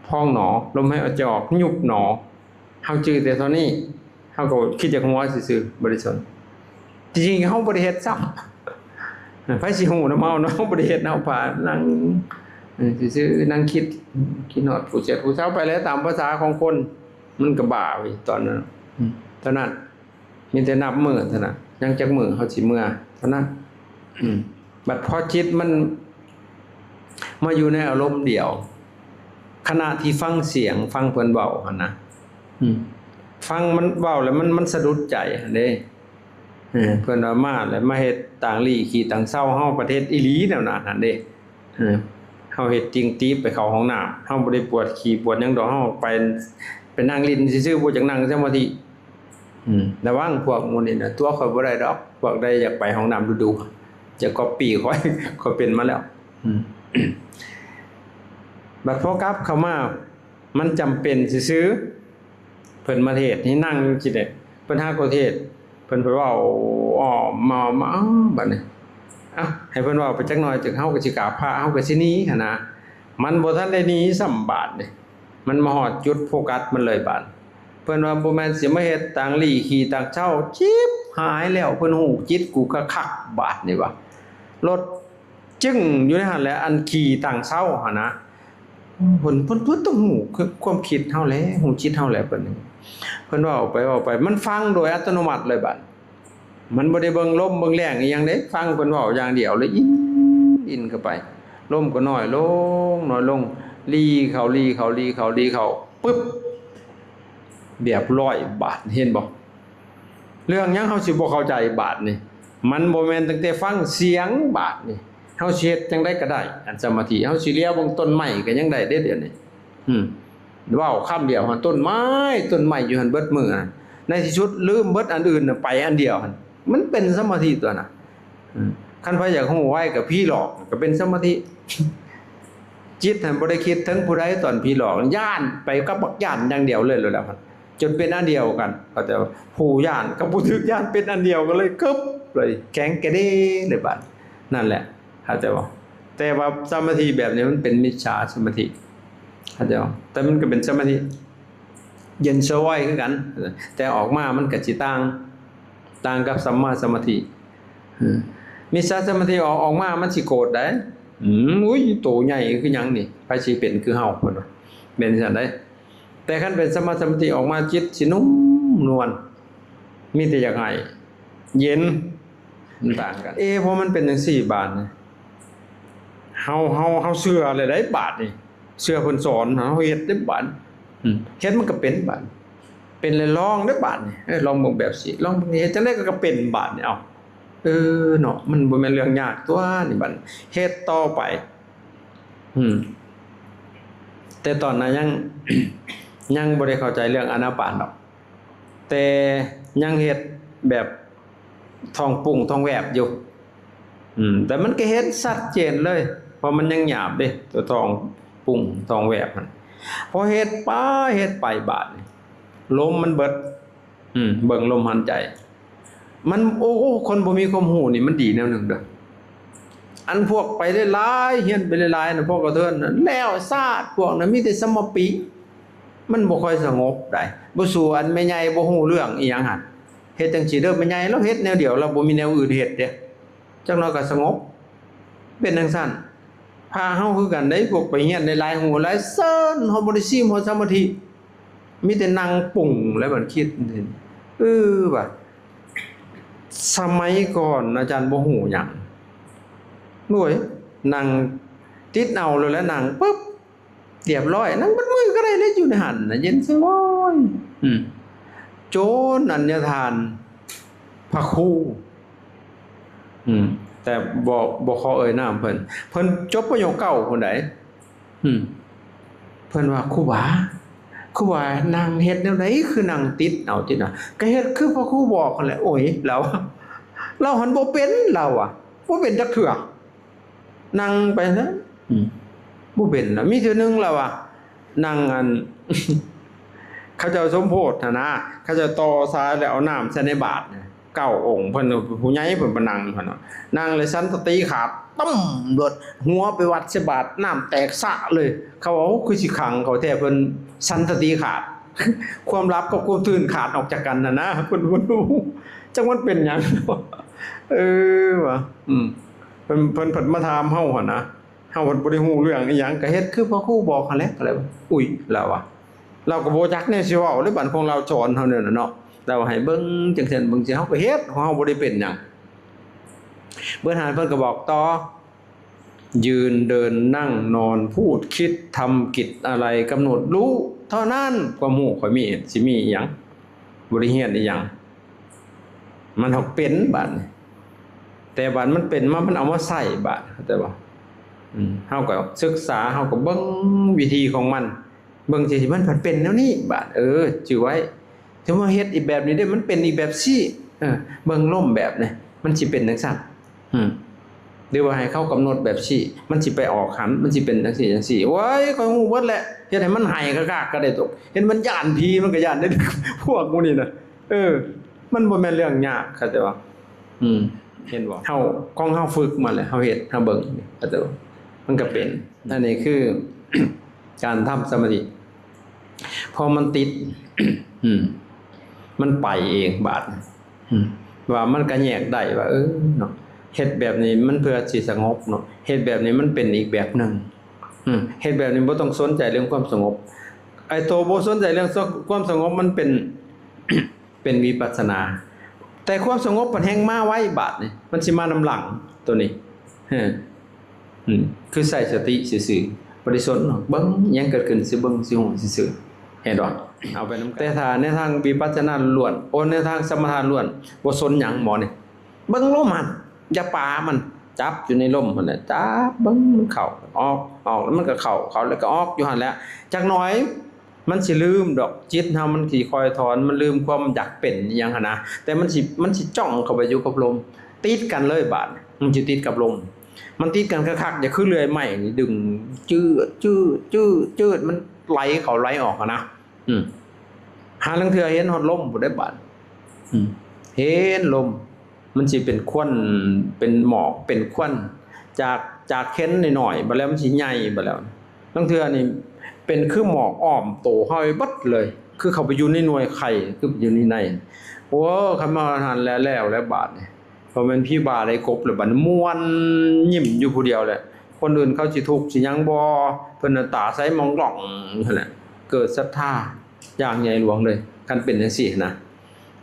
พองหนอลมหายใจออกยุบหนอเฮาจื้อแต่เท่านี้เฮาก็คิดจากหัวซื่อๆบ่ได้สนจริงๆเฮาบ่ได้เฮ็ดซ้ำไผสิฮู้นำเฮาเนาะบ่ได้เฮ็ดเฮาผ่านั่ง ซื่อๆนั่งคิดฮอดผู้เจ็บผู้เฒ่าไปแล้วตามภาษาของคนมันก็บ้าเว้ยตอนนั้นเท่านั้นมีแต่นับมื้อเท่านั้นยังจักมื้อเฮาสิเมื่อเท่านั้นบัดพอจิตมันมาอยู่ในอารมณ์เดียวขณะที่ฟังเสียงฟังเพิ่นเว้าหั่นนะฟังมันเว้าแล้วมันสะดุดใจหั่นเด้เพิ่นว่ามาแล้วมาเฮ็ดต่างลี่ขี้ต่างเศร้าเฮาประเทศอีหลีแนวนั้นหั่นเด้เฮาเฮ็ดจริงตีบไปเข้าห้องน้ำเฮาบ่ได้ปวดขี้ปวดหยังดอกเฮาไปนั่งลิ้นซื่อๆบ่จักนั่งสมาธิระวังพวกหมู่นี่น่ะตัวข่อยบ่ได้ดอกพวกใดอยากไปห้องน้ำดูๆจะก๊อปปี้ข่อยเป็นมาแล้วบัดพอกลับเข้ามามันจำเป็นซื่อๆเพิ่นมาเทศให้นั่งจิได้เพิ่นหาก็เทศเพิ่นไปเว้าอ้อมาบัดนี้ให้เพิ่นเว้าไปจักหน่อยจึงเฮาก็สิกราบพระเฮาก็สิหนีหั่นนะมันบ่ทันได้หนีซ้ำบาดนี่มันมาฮอดจุดโฟกัสมันเลยบาดเพิ่นว่าบ่แม่นสิมาเฮ็ดต่างลี่ขี้ต่างเช้าจิบหายแล้วเพิ่นฮู้จิตกูคักๆบาดนี่ว่ารถจึ้งอยู่ในหั่นแหละอันขี้ต่างเช้าหั่นนะเพิ่นต้องฮู้คือความคิดเฮาแหละฮู้จิตเฮาแหละเพิ่นเว้าไปมันฟังโดยอัตโนมัติเลยบาดมันบ่ได้เบิ่งลมเบิ่งแรงอีหยังเด้ฟังเพิ่นเว้าอย่างเดียวเลยอินเข้าไปลมก็น้อยลงลีเข้าปึ๊บเรียบร้อยบาดเห็นบ่เรื่องหยังเฮาสิบ่เข้าใจบาดนี่มันบ่แม่นตั้งแต่ฟังเสียงบาดนี่เฮาสิเฮ็ดจังได๋ก็ได้อันสมาธิเฮาสิเลี้ยวเบิ่งต้นไม้ก็ยังได้เด้เดี๋ยวนี้เว้าคำเดียวหั่นต้นไม้อยู่หั่นเบิดมื้อในที่สุดลืมเบิดอันอื่นน่ะไปอันเดียวหั่นมันเป็นสมาธิตัวน่ะคันไผอยากฮู้ไว้ก็ผีหลอกก็เป็นสมาธิจิตท่านบ่ได้คิดถึงผู้ใดตอนผีหลอกย้านไปกับบักย้านอย่างเดียวเลยแล้วครับจนเป็นอันเดียวกันเข้าใจว่าผู้ย้านกับผู้ถูกย้านเป็นอันเดียวกันเลยกึบเลยแข็งกระเด้เลยบัดนั่นแหละเข้าใจบ่แต่ว่าสมาธิแบบนี้มันเป็นมิจฉาสมาธิเข้าใจบ่แต่มันก็เป็นสมาธิเย็นสวายคือกันแต่ออกมามันก็สิต่างกับสัมมาสมาธิมิจฉาสมาธิออกมามันสิโกรธได้อุ้ยโตใหญ่คือหยังนี่ไผสิเป็นคือเฮาเพิ่นว่าเป็นจังได๋แต่คันเป็นสมาธิออกมาจิตสินุ่มนวลมีแต่อยากให้เย็นมันต่างกันพอมันเป็นจังซี่บาดนี่เฮาเชื่อเลยได้บาดนี่เชื่อเพิ่นสอนเฮาเฮ็ดได้บาดเฮ็ดมันก็เป็นบาดเป็นเลยลองได้บาดนี่ลองเบิ่งแบบสิลองเฮ็ดจังได๋ก็เป็นบาดนี่เอาเนาะมันบ่แม่นเรื่องยากตัวนี่บัดเฮ็ดต่อไปแต่ตอนนั้นยังบ่ได้เข้าใจเรื่องอานาปานดอกแต่ยังเฮ็ดแบบท้องปุ้งท้องแวบอยู่แต่มันก็เห็นชัดเจนเลยเพราะมันยังหยาบเด้ตัวท้องปุ้งท้องแวบมันพอเฮ็ดไปบาดนี่ลมมันเบิดเบิ่งลมหายใจมันคนบ่มีความรู้นี่มันดีแนวหนึงเด้ออันพวกไปได้หลายเฮียนไปหลายๆน่ะพวกกระเทินน่ะแล้วซาดพวกนั้นมีแต่สมปิมันบ่ค่อยสงบได้บ่สู้อันแม่ใหญ่บ่ฮู้เรื่องอีหยังหั่นเฮ็ดจังซี่เด้อแม่ใหญ่เราเฮ็ดแนวเดียวเราบ่มีแนวอื่นเฮ็ดเด้จังน้อยก็สงบเป็นจังซั่นพาเฮาคือกันได้พวกไปเฮียนได้หลายหูหลายเซิ้นเฮาบ่ได้ซิมเฮาสมาธิมีแต่นั่งปุ่งแล้วมันคิดว่าสมัยก่อนอาจารย์บ่ฮู้หยังด้วยนั่งติดเอาเลยแล้วนั่งปึ๊บเรียบร้อยนั่งมันมือก็ได้เลยอยู่ในหั่นน่ะเย็นสบายโจรอัญญทานพระครูแต่บ่ขอเอ่ยนามเพิ่นจบประโยคเก่าคนใดเพิ่นว่าครูบานางเฮ็ดแนวใดคือนางติดเอาจิน่ะก็เฮ็ดคือพระครูบอกนั่นแหละโอ้ยเราหันบ่เป็นเราอ่ะบ่เป็นจักเทื่อนั่งไปนะบ่เป็นน่ะมีเทื่อนึงแล้วอ่ะนั่งอัน เขาเจ้าสมโพธินะเขาเจ้าต่อสายแล้วเอาน้ำใส่ในบาตร9องค์เพิ่นผู้ใหญ่เพิ่นมานั่งเพิ่นนั่งเลยสันตติขาดต้มโดดหัวไปวัดใส่บาตรน้ำแตกสะเลยเขาว่าคือสิขังเขาแท้เพิ่นสันตติขาด ความลับกับความตื่นขาดออกจากกันนะเพิ่นบ่รู้จังมันเป็นหยังว่ะเพิ่นมาถามเฮาหั่นนะ าบ่ได้ฮู้เรื่องอีหยังก็เฮ็ดคือพ่อครูบอกหั่นแหละก็เลยอุ้ยแล้วอะเราก็บ่จักแนวสิเว้าเลยบัดของเราสอนเฮาเนี่ยน่ะเนาะเราให้เบิ่งจังซั่นเบิ่งสิเฮาก็เฮ็ดของเฮาบ่ได้เป็นหยังเพิ่นหาเพิ่นก็บอกต่อยืนเดินนั่งนอนพูดคิดทำกิจอะไรกำหนดรู้เท่านั้นความรู้ข่อยมีสิมีอีหยังบ่ได้เรียนอีหยังมันเฮาเป็นบัดแต่บัดมันเป็นมันเอามาใช้บัดเข้าใจบ่เฮาก็ศึกษาเฮาก็เบิ่งวิธีของมันเบิ่งสิมันเป็นแนวนี้บัดจื้อไว้ถ้าว่าเฮ็ดอีกแบบนี้ได้มันเป็นอีกแบบซี่เบิ่งล่มแบบนี้มันสิเป็นจังซั่นหรือว่าให้เขากำหนดแบบซี่มันสิไปออกหันมันสิเป็นจังซี่จังซี่โอ้ยข้อยฮู้เบิดแหละเฮ็ดให้มันให้กากๆก็ได้ตกเห็นมันย้านผีมันก็ย้านได้พวกหมู่นี่น่ะมันบ่แม่นเรื่องยากเข้าใจบ่เห็นบ่เฮาของเฮาฝึกมาแล้วเฮาเฮ็ดเฮาเบิ่งเข้าใจบ่มันก็เป็นอันนี้คือ การทำสมาธิพอมันติด มันไปเองบาดว่ามันก็แยกได้ว่าเนาะเฮ็ดแบบนี้มันเพื่อสิสงบเนาะเฮ็ดแบบนี้มันเป็นอีกแบบนึงเฮ็ดแบบนี้บ่ต้องสนใจเรื่องความสงบไอ้โตบ่สนใจเรื่องความสงบมันเป็น เป็นวิปัสสนาแต่ความสงบมันแฮงมาไว้บาดนี่มันสิมานำหลังตัวนี้คือใส่สติซื่อๆบ่ได้สนเนาะเบิ่งหยังเกิดขึ้นสิเบิ่งสิฮู้ซื่อๆเห็นบ่เอาไปนำแต่ถ้าในทางวิปัสสนาล้วนโอในทางสมถะล้วนบ่สนหยังหมอนี่เบิ่งลมมันอย่าปามันจับอยู่ในลมพุ่นน่ะจับเบิ่งมันเข้าออกแล้วมันก็เข้าแล้วก็ออกอยู่หั่นแหละจักหน่อยมันสิลืมดอกจิตเฮามันสิคอยถอนมันลืมความอยากเป็นอีหยังหั่นนะแต่มันสิจ้องเข้าไปอยู่กับลมติดกันเลยบาดมันสิติดกับลมมันติดกันคักๆอย่าคือเลื่อยไม้นี่ดึงจืดมันไหลเข้าไหลออกนะหาลังเทื่อเห็นฮอดลมบ่ได้บาดเห็นลมมันสิเป็นควันเป็นหมอกเป็นควันจากเค้นหน่อยๆบัดแล้วมันสิใหญ่บัดแล้วลังเทื่อนี่เป็นคือหมอกอ้อมโตเฮาไปเบิดเลยคือเข้าไปอยู่ในหน่วยไข่คืออยู่ในโอ้คำว่าหันแล้วบาดนี่บ่แม่นพี่บาได้กบแล้วบัดม่วนยิ้มอยู่ผู้เดียวแหละคนอื่นเขาสิทุกข์สิหยังบ่เพิ่นน่ะตาใสมองหล่องนั่นแหละเกิดศรัทธาอย่างใหญ่หลวงเลยคันเป็นจังซี่นะ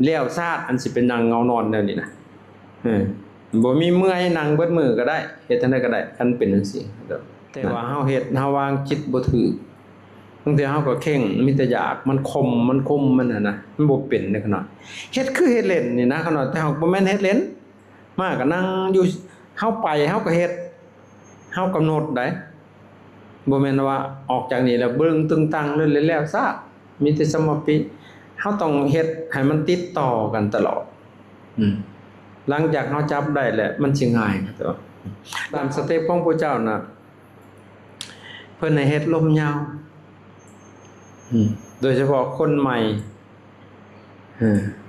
แล้วซาดอันสิเป็นนั่งเงานอนแนวนี้นะบ่มีเมื่อยนั่งเบิดมื้อก็ได้เฮ็ดจังได๋ก็ได้คันเป็นจังซี่แต่ว่าเฮาเฮ็ดเฮาวางจิตบ่ถูกบางทีเฮาก็เข่งมีแต่อยากมันคมมันน่ะนะมันบ่เป็นในขนาดเฮ็ดคือเฮ็ดเล่นนี่นะขนาดแต่เฮาบ่แม่นเฮ็ดเล่นมาก็นั่งอยู่เฮาไปเฮาก็เฮ็ดเฮากำหนดได้บ่แม่นว่าออกจากนี่แล้วเบิ่งตึงตังเลยแล้วซะมีแต่สมาธิเฮาต้องเฮ็ดให้มันติดต่อกันตลอดหลังจากเฮาจับได้แล้วมันสิง่ายครับตามสเต็ปของพระเจ้าน่ะเพิ่นให้เฮ็ดลมยาวโดยเฉพาะคนใหม่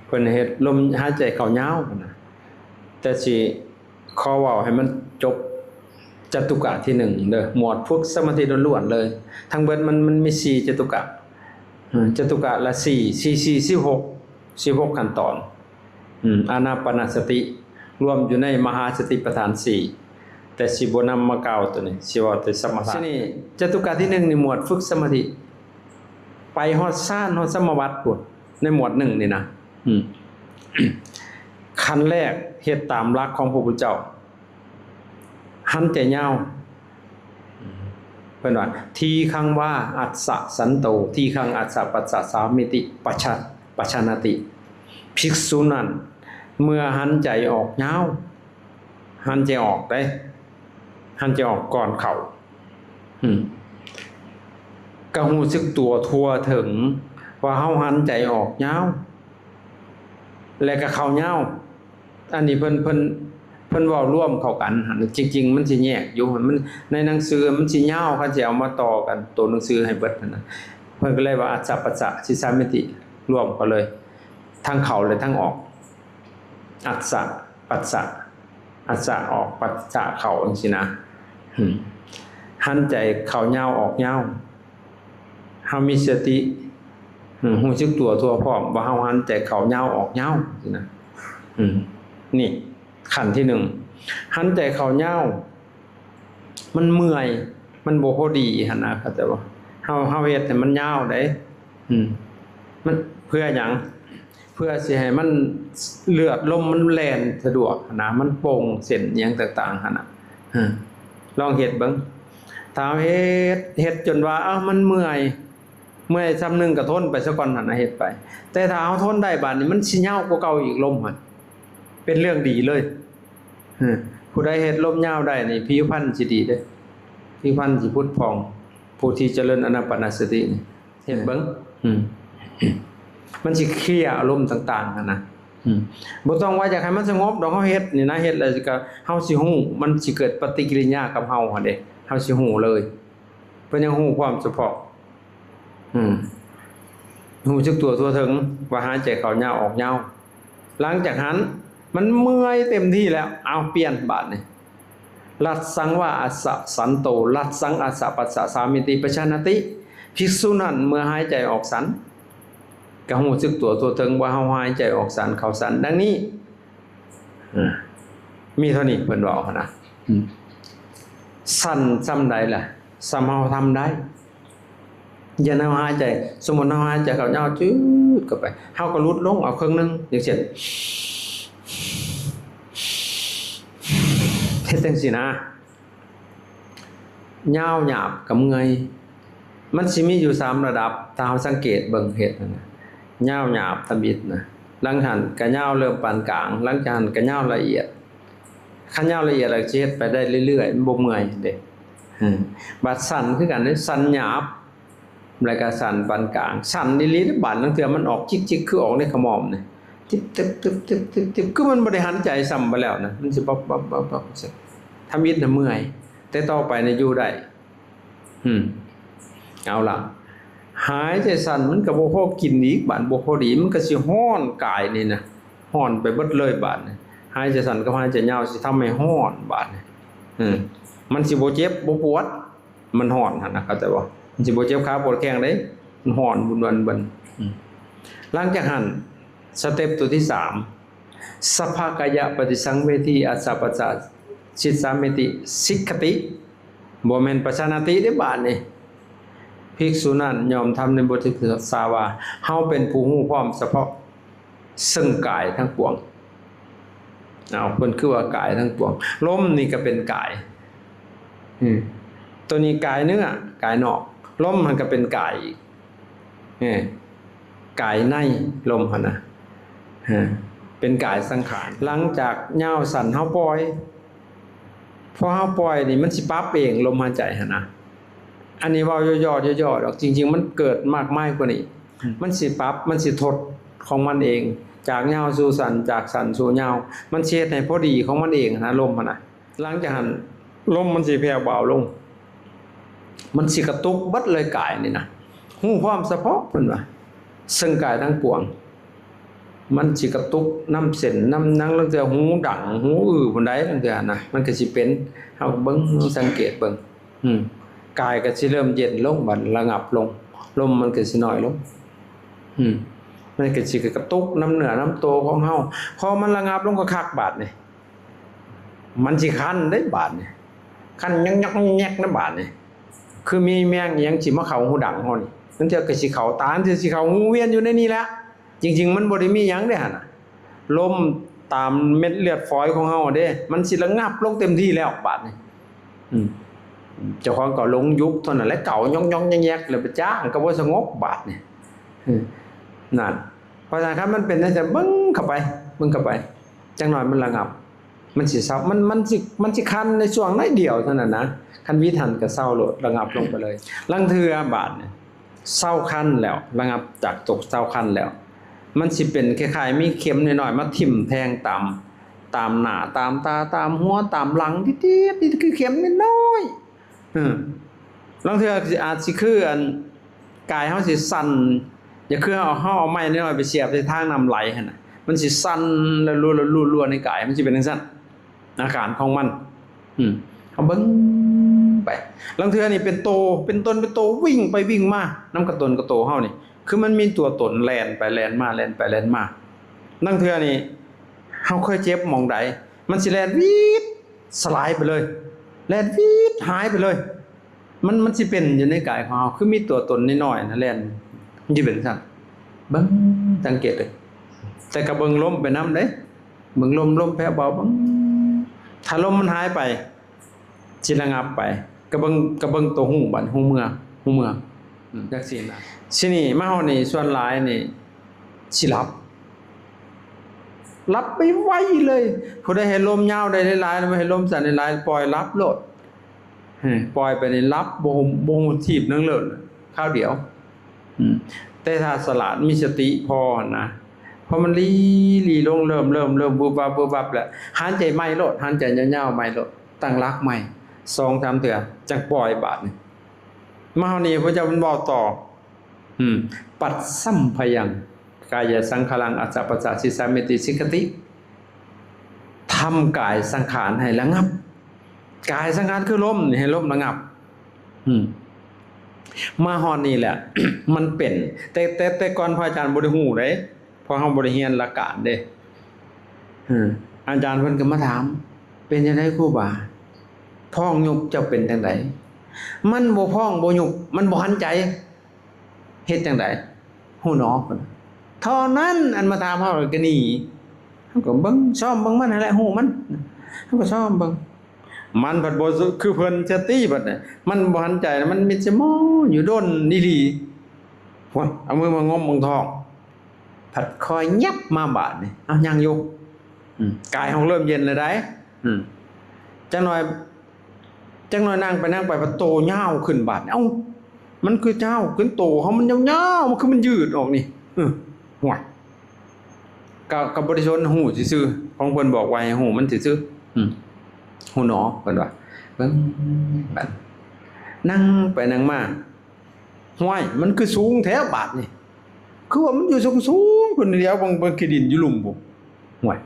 เพิ่นเฮ็ดลมหายใจเข้ายาวพุ่นน่ะแต่สิขอเว้าให้มันจบจตุกะที่1เด้อหมวดฝึกสมาธิล้วนๆเลยทั้งเบิดมันมี4จตุกะจตุกะละ16ขั้นตอนอานาปานสติรวมอยู่ในมหาสติปัฏฐาน4แต่สิบ่นำมาเก่าตัวนี้สิว่าแต่สมถะนี่จตุกะที่1นี่หมวดฝึกสมาธิไปฮอดซ่านฮอดสมาบัติพุ่นในหมวด1นี่นะขั้นแรกเฮ็ดตามหลักของพระพุทธเจ้าหันใจยาวเพิ่นว่าทีคังว่าอัสสะสันโตทีคังอัสสะปัสสะสามิติปัชานติภิกษุนั้นเมื่อหันใจออกยาวหันใจออกได้หันใจออกก่อนเข้าก็รู้สึกตัวทั่วถึงว่าเฮาหันใจออกยาวแล้วก็เข้ายาวอันนี้เพิ่นเว้าร่วมเข้ากันจริงๆมันสิแยกอยู่มันในหนังสือมันสิยาวเขาสิเอามาต่อกันตัวหนังสือให้เบิดนั่นน่ะเพิ่นก็เลยว่าอัสสะปัสสะสิสามิติรวมกันเลยทั้งเข้าและทั้งออกอัสสะปัสสะอัสสะออกปัสสะเข้าจังซี่นะหันใจเข้ายาวออกยาวเฮามีสติรู้สึกตัวทั่วพร้อมว่าเฮาหันใจเข้ายาวออกยาวจังซี่นะนี่ขั้นที่1หันใจเข้ายาว มันเมื่อยมันบ่พอดีหั่นนะเข้าใจบ่เฮาเฮ็ดให้มันยาวได้มันเพื่อหยังเพื่อสิให้มันเลือดลมมันแล่นสะดวกหั่นนะมันโป่งเส้นอิหยังต่างๆหั่นน่ะลองเฮ็ดเบิ่งถ้าเฮ็ดจนว่ามันเมื่อยซ้ำนึงก็ทนไปซะก่อนหั่นน่ะเฮ็ดไปแต่ถ้าเฮาทนได้บัดนี้มันสิยาวกว่าเก่าอีกลมหั่นเป็นเรื่องดีเลยผู้ใดเฮ็ดลมยาวได้นี่ผิวพรรณสิดีเด้ผิวพรรณสิพุดผ่องผู้ที่เจริญอานาปานสตินี่เฮ็ดเบิ่งมันสิเคลียร์อารมณ์ต่างๆหั่นน่ะบ่ต้องว่าอยากให้มันสงบดอกเฮาเฮ็ดนี่นะเฮ็ดแล้วสิก็เฮาสิฮู้มันสิเกิดปฏิกิริยากับเฮาหั่นเด้เฮาสิฮู้เลยเพิ่นยังฮู้ความเฉพาะฮู้จักตัวทั่วถึงว่าหายใจเข้ายาวออกยาวหลังจากนั้นมันเมื่อยเต็มที่แล้วเอาเปลี่ยนบาดนี่รัตสังวาอัสสะสันโตรัตสังอัสสะปัสสะสามิติปชานติภิกษุนั้นเมื่อหายใจออกสันก็ฮู้สึกตัวถึงว่าเฮาหายใจออกสันเข้าสันดังนี้มีเท่านี้เพิ่นบอกนะสั่นซ้ำใดล่ะซ้ำเฮาทำได้อย่าเฮาหายใจสมมุติเฮาหายใจเข้ายาวจืดเข้าไปเฮาก็ลดลงเอาครึ่งนึงอย่างเช่นเฮ็ดจังซี่นะยาวหยาบกับเงยมันสิมีอยู่3ระดับถ้าเฮาสังเกตเบิ่งเฮ็ดนั่นน่ะยาวหยาบตะบิดนะหลังหันก็ยาวเริ่มปานกลางหลังจากนั้นก็ยาวละเอียดคันยาวละเอียดแล้วสิเฮ็ดไปได้เรื่อยๆมันบ่เมื่อยเด้บัดสั่นคือกันเด้สั่นหยาบแล้วก็สั่นปานกลางสั่นอีหลีบาดลางเทื่อมันออกจิกๆคือออกในขมอมนี่ติ๊บๆๆๆคือมันบ่ได้หันใจซ้ำไปแล้วนะมันสิปั๊บๆๆทำอิดน่ะเมื่อยแต่ต่อไปน่ะอยู่ได้เอาล่ะหายใจสั่นมันก็บ่พอกินอีกบาดบ่พอดีมันก็สิร้อนกายนี่นะร้อนไปเบิดเลยบาดนี่หายใจสั่นกับหายใจยาวสิทำให้ร้อนบาดนี่มันสิบ่เจ็บบ่ปวดมันร้อนหั่นนะเข้าใจบ่มันสิบ่เจ็บขาปวดแข้งเด้มันร้อนบุนๆหลังจากนั้นสเต็ปตัวที่3สัพพกายะปฏิสังเวทีอัสสะปัสสะชิตสามิติสิกขติบ่แม่นปชานติเด้บาดนี่ภิกษุนั้นยอมทำในบทที่สาวาเฮาเป็นผู้ฮู้พร้อมเฉพาะซึ่งกายทั้งปวงเอาเพิ่นคือว่ากายทั้งปวงลมนี่ก็เป็นกายตัวนี้กายเนื้อกายนอกลมมันก็เป็นกายอีกกายในลมหั่นน่ะเป็นกายสังขารหลังจากยาวสั่นเฮาปล่อยพอเฮาปล่อยนี่มันสิปรับเองลมหายใจหั่นน่ะอันนี้เว้าย่อๆดอกจริงๆมันเกิดมากมายกว่านี้มันสิปรับมันสิทดของมันเองจากยาวสู่สั้นจากสั้นสู่ยาวมันเฮ็ดให้พอดีของมันเองนะลมมันน่ะหลังจากนั้นลมมันสิแผ่วเบาลงมันสิกระตุกบัดเลยกายนี่นะฮู้พร้อมเฉพาะเพิ่นว่าซึ่งกายทั้งปวงมันสิกระตุกน้ำเส้นน้ำหนังลางเทื่อหูดังหูพุ่นใดลางเทื่อนะมันก็สิเป็นเฮาเบิ่งสังเกตเบิ่งกายก็สิเริ่มเย็นลงบัดระงับลงลมมันก็สิน้อยลงมันก็สิกระตุกน้ำเหนือน้ำโตของเฮาพอมันระงับลงก็คักบาดนี่มันสิคันได้บาดนี่คันยักๆแยกๆนะบาดนี่คือมีแมงอีหยังสิมาเข้าหูดังเฮานี่มันจะก็สิเข้าตาสิเข้าหูเวียนอยู่ในนี้แหละจริงๆมันบ่ได้มีหยังเด้หั่นน่ะลมตามเม็ดเลือดฝอยของเฮาเด้มันสิระงับลงเต็มที่แล้วบาดนี่เจ้าของก็ลงยุบเท่านั้นแหละเก่ายองๆแยกๆแล้วไปจ้างก็บ่สงบบาดนี่นั่นเพราะฉะนั้นครับมันเป็นจังซี่เบิ่งเข้าไปจังหน่อยมันระงับมันสิเศร้ามันสิคันในช่วงน้อยเดียวเท่านั้นนะคันวิถันก็เศร้าโลดระงับลงไปเลยลังเทื่อบาดนี่เศร้าคันแล้วระงับจากตกเศร้าคันแล้วมันสิเป็นคล้ายๆมีเข็มน้อยๆมาทิ่มแทงตามหน้าตามตาตามหัวตามหลังนิดๆนี่คือเข็มน้อยลางเทื่ออาจสิคืออันกายเฮาสิสั่นอย่าคือเฮาเอาไม้น้อยๆไปเสียบในทางน้ำไหลหั่นน่ะมันสิสั่นแล้วรัวๆในกายมันสิเป็นจังซั่นอาการของมันเอาเบิ่งไปลางเทื่อนี่เป็นโตเป็นตนเป็นโตวิ่งไปวิ่งมาน้ำกระตนกระโตเฮานี่คือมันมีตัวตนแล่นไปแล่นมาแล่นไปแล่นมาลางเทื่อนี่เฮาเคยเจ็บหม่องใดมันสิแล่นวีดสลายไปเลย แล่นวีดหายไปเลยมันสิเป็นอยู่ในกายของเราคือมีตัวตนน้อยๆนะแล่นมันสิเป็นซั่นเบิ่งสังเกตเลยแต่ก็เบิ่งลมไปนำเด้เบิ่งลมแผ่วเบาเบิ่งถ้าลมมันหายไปสิระงับไปก็เบิ่งตัวหูบัดหูเมื่อจังซี่น่ะสินี่มาเฮานี่ส่วนหลายนี่สิหลับไปไวเลยผู้ใดให้ลมยาวได้หลายๆบ่ให้ลมสั้นหลายๆปล่อยหลับโลดปล่อยไปนี่หลับบ่ฮู้ทีบนึงเลยคราวเดียวแต่ถ้าสลาดมีสติพอนะพอมันลีลงเริ่มบูบวับแล้วหายใจใหม่โลดหายใจยาวๆใหม่โลดตั้งหลักใหม่ 2-3 เทื่อจังปล่อยบาดนี่มาเฮานี่พระเจ้าเพิ่นเว้าต่อปัดสัมภยังกายสังขารังอัสสะปัสสะสิสามิติสิกติทำกายสังขารให้ระงับกายสังขารคือลมนี่ให้ลมระงับมาฮอดนี่แหละ มันเป็นแต่ก่อนพระอาจารย์บ่ได้ฮู้เด้เพราะเฮาบ่ได้เรียนหลักการเด้อาจารย์เพิ่นก็มาถามเป็นจังได๋ครูบาพ้องยุบเจ้าเป็นจังได๋มันบ่พ้องบ่ยุบมันบ่หันใจเฮ็ดจังได๋ฮู้เนาะเท่านั้นอันมาถามเฮาก็หนีเฮาก็เบิ่งซ้อมเบิ่งมันนั่นแหละฮู้มันเฮาก็ซ้อมเบิ่งมันผัดบ่คือเพิ่นสติบัดน่ะมันบ่หันใจมันมีสมออยู่ด้นอีหลีโอ้ยเอามือมางมมองท้องผัดคอยยับมาบาดนี่เอายังอยู่กายของเริ่มเย็นเลยได้จังหน่อยนั่งไปประตูยาวขึ้นบาดเอ้ามันคือเจ้าขึ้นโตเฮามันยาวๆมันคือมันยืดออกนี่ห่วยกับบริชนหูซื่อๆของเพิ่นบอกไว้หูมันซื่อๆหูหนอเพิ่นว่าเบิ่งบัดนั่งไปนั่งมาห้วยมันคือสูงแท้บาดนี่คือว่ามันอยู่สูงๆเพิ่นเดียวบางขี้ดินอยู่หลุมบ่ห่วย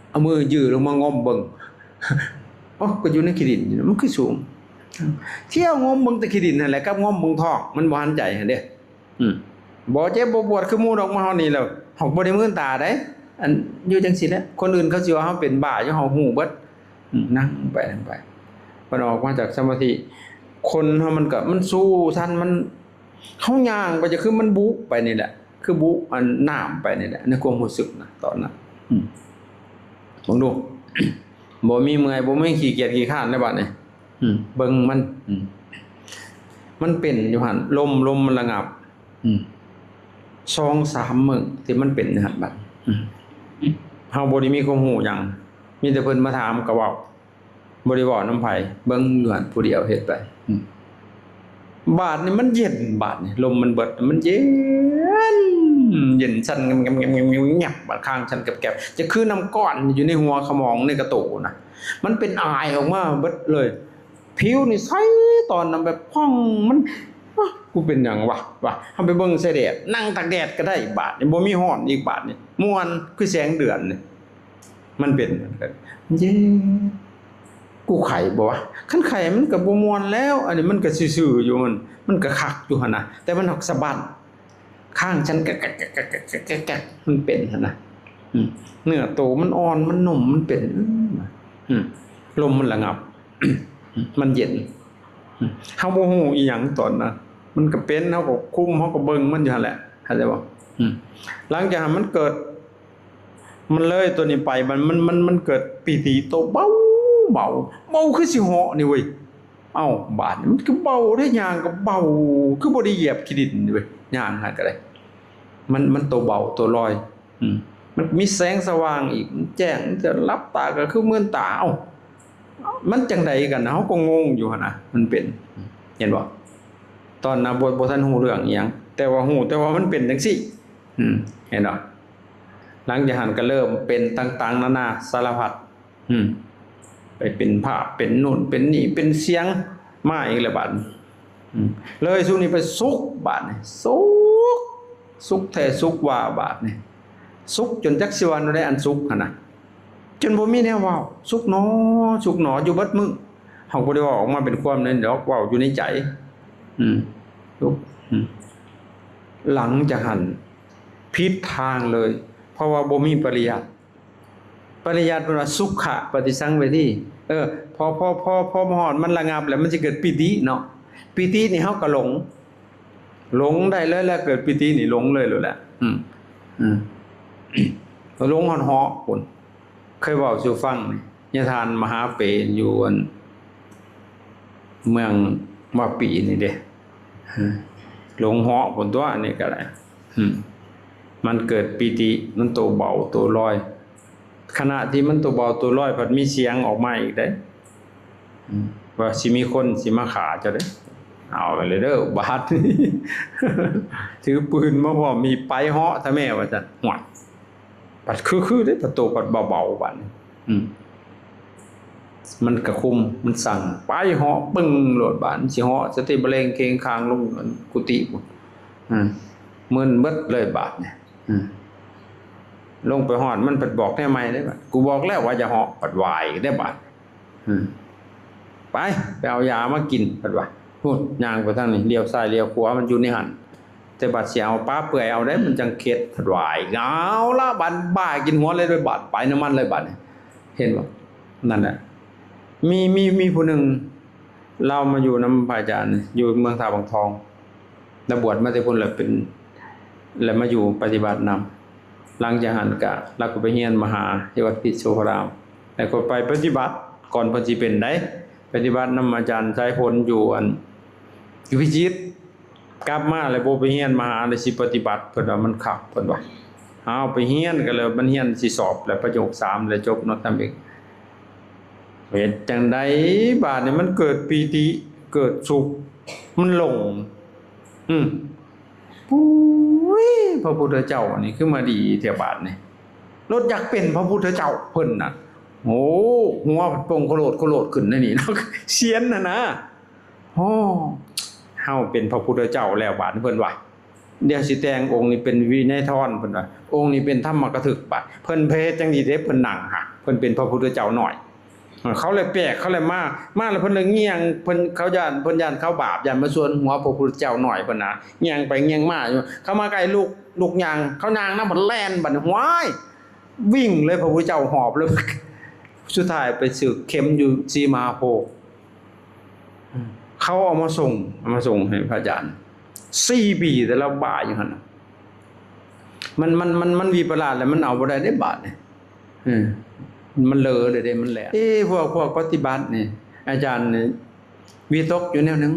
เอามือยือลงมางมเบิ่งอ๋อก็อยู่ในขี้ดินอยู่มันคือสูงเที่ยวงมเบิ่งแต่ขี้ดินนั่นแหละกับงมเบิ่งท้องมันบ่หันใจหั่นเด้บ่เจ็บบ่ปวดคือหมู่ดอกมาเฮานี่แล้วเฮาบ่ได้มื่นตาได้อันอยู่จังซี่แหละคนอื่นเขาสิว่าเฮาเป็นบ้าอยู่เฮาฮู้เบิดนั่งไปมันออกมาจากสมาธิคนเฮามันสู้ทันมันเฮาย่างไปจะคือมันบุไปนี่แหละคือบุอันน้ำไปนี่แหละในความรู้สึกนะตอนนั้นลองดู บ่มีเมื่อยบ่มีขี้เกียจขี้คร้านได้บัดนี้เบิ่งมันเป็นอยู่หั่นลมมันระงับ2-3 มื้อที่มันเป็นหั่นบัดเฮาบ่ได้มีความรู้หยังมีแต่เพิ่นมาถามก็เว้าบ่ได้เว้านำไผเบิ่งอยู่หั่นผู้เดียวเฮ็ดไปบาดนี่มันเย็นบาดนี่ลมมันเบิดมันเย็นสั่นงับๆบาดข้างฉันแกบๆจะคือน้ำก้อนอยู่ในหัวขมองในกระโตน่ะมันเป็นอายออกมาเบิดเลยผิวนี่ใสตอนนั้นแบบพ่องมันกูเป็นหยังวะเฮาไปเบิ่งใส่แดดนั่งตากแดดก็ได้บาดนี่บ่มีร้อนอีกบาดนี่ม่วนคือแสงเดือนนี่มันเป็นเย็นกูไข่บ่วะคันไข่มันก็บ่ม่วนแล้วอันนี้มันก็ซื่อๆอยู่มันก็คักอยู่หั่นน่ะแต่มันออกสะบัดข้างฉันแกะมันเป็นหั่นน่ะเนื้อโตมันอ่อนมันนุ่มมันเป็นลมมันระงับ มันเย็นเฮาบ่ฮู้อีหยังตอนนั้นมันก็เป็นเฮาก็คุมเฮาก็เบิ่งมันอยู่หั่นแหละเข้าใจบ่หลังจากนั้นมันเกิดมันเลยตัวนี้ไปมันเกิดปีติโตเบาคือสิเหาะนี่เว้ยเอ้าบาดมันคือเบาได้ย่างก็เบาคือบ่ได้เหยียบขี้ดินนี่เว้ยย่างหาก็ได้มันตัวเบาตัวลอยมันมีแสงสว่างอีกแจ้งจะรับตาก็คือเหมือนตาเอ้ามันจังไดกันเฮาก็งงอยู่หั่นน่ะมันเป็นเห็นบ่ตอนน่ะบ่ทันฮู้เรื่องอีหยังแต่ว่าฮู้แต่ว่ามันเป็นจังซี่เห็นบ่หลังจากนั้นก็เริ่มเป็นต่างๆนานาสารพัดไปเป็นภาพเป็นนู่นเป็นนี่เป็นเสียงมาอีกแล้วบัดเลยสุนี้ไปสุขบาดนี่สุขแท้สุขว่าบาดนี่สุขจนจักสิว่าได้อันสุขหั่นน่ะจนบ่มีแนวเว้าสุขหนออยู่เบิดมื้อเฮาบ่ได้เว้าออกมาเป็นความนั้นดอกเว้าอยู่ในใจสุขหลังจากนั้นผิดทางเลยเพราะว่าบ่มีปริยัติ ปริยัติเป็นว่าสุขะปฏิสังเวทีพอหอดมันระงับแล้วมันจะเกิดปิติเนาะปิตินี่เฮาก็หลงได้เลยแล้วเกิดปิตินี่หลงเลยแหละหลงเหาะๆพุ่นเคยเว้าสู่ฟังนิทานมหาเปนอยู่เมืองมาปีนี่เด้หลงเหาะพุ่นตัวอันนี้ก็ได้มันเกิดปิติมันตัวเบาตัวลอยขณะที่มันตัวเบาตัวลอยพัดมีเสียงออกมาอีกได้ว่าสิมีคนสิมาฆ่าเจ้าเด้เอาไปเลยเด้อบาดถือปืนมาพร้อมมีไปเหาะถ้าแม่ว่าซั่นหวดปัดคือเด้แต่ตัวปัดเบาๆบัดมันกระคุมมันสั่งไปเหาะปึ้งโลดบาดสิเหาะสติบะเลงเคงคางลงกุฏิพุ่นมึนเบิดเลยบาดเนี่ยลงไปหอดมันปัดบอกแน่ไหมได้บัดกูบอกแล้วว่าจะเหาะปัดวายได้บาดไปเอายามากินปัดว่าพูดย่างไปทางนี้เลี้ยวซ้ายเลี้ยวขวามันอยู่ในหันแต่บาดเสียเอาป้าเปื่อยเอาได้มันจังเข็ดปัดวายเอาละบาดบ้ากินหัวเลยด้วยบาดไปน้ำมันเลยบาดเห็นบ่นั่นแหละมีผู้หนึ่งเรามาอยู่น้ำพระอาจารย์อยู่เมืองท่าบางทองแล้วบวชมาแต่พุ่นแล้วเป็นแล้วมาอยู่ปฏิบัตินำหลังจากหันกะเราก็ไปเฮียนมหาที่วัดพิษโชครามแล้วก็ไปปฏิบัติก่อนเพิ่นสิเป็นได้ปฏิบัตินำอาจารย์สายพลอยู่พิจิตรกลับมาแล้วบ่ไปเฮียนมหาเลยสิปฏิบัติเพิ่นว่ามันคักเพิ่นว่าเอาไปเฮียนก็เลยมันเฮียนสิสอบแล้วประโยค3แล้วจบเนาะทำเองเฮ็ดจังได๋บาดนี้มันเกิดปีติเกิดสุขมันหลงปุ้ยพระพุทธเจ้านี่คือมาดีเที่ยบาดนี่รถอยากเป็นพระพุทธเจ้าเพิ่นน่ะโอ้หัวโป่งโคโลดขึ้นนี่เนาะเซียนน่ะนะเฮาเป็นพระพุทธเจ้าแล้วบาดเพิ่นว่าเดี๋ยวสิแต่งองค์นี้เป็นวินัยทรเพิ่นว่าองค์นี้เป็นธรรมกถึกบาดเพิ่นเพจังซี่เด้เพิ่นนั่งหะเพิ่นเป็นพระพุทธเจ้าน้อยเขาเลยแปลกเขาเลยมาแล้วเพิ่นเลยเงียงเพิ่นเขาย่านเขาบาปย่านมาส่วนหัวพระพุทธเจ้าหน่อยเพิ่นน่ะเงียงไปเงียงมาอยู่เขามาใกล้ลูกยางเขานางนำมันแล่นบัดห้วยวิ่งเลยพระพุทธเจ้าหอบเลยสุดท้ายไปสึกเข็มอยู่สีมหาโพธิ์เขาเอามาส่งให้พระอาจารย์4ปีแต่ละบาทอยู่หั่นมันวิปลาสแล้วมันเอาบ่ได้บาทนี่มันเลอเลยเด้มันแหละพวกปฏิบัตินี่อาจารย์นี่วิตกอยู่แนวนึง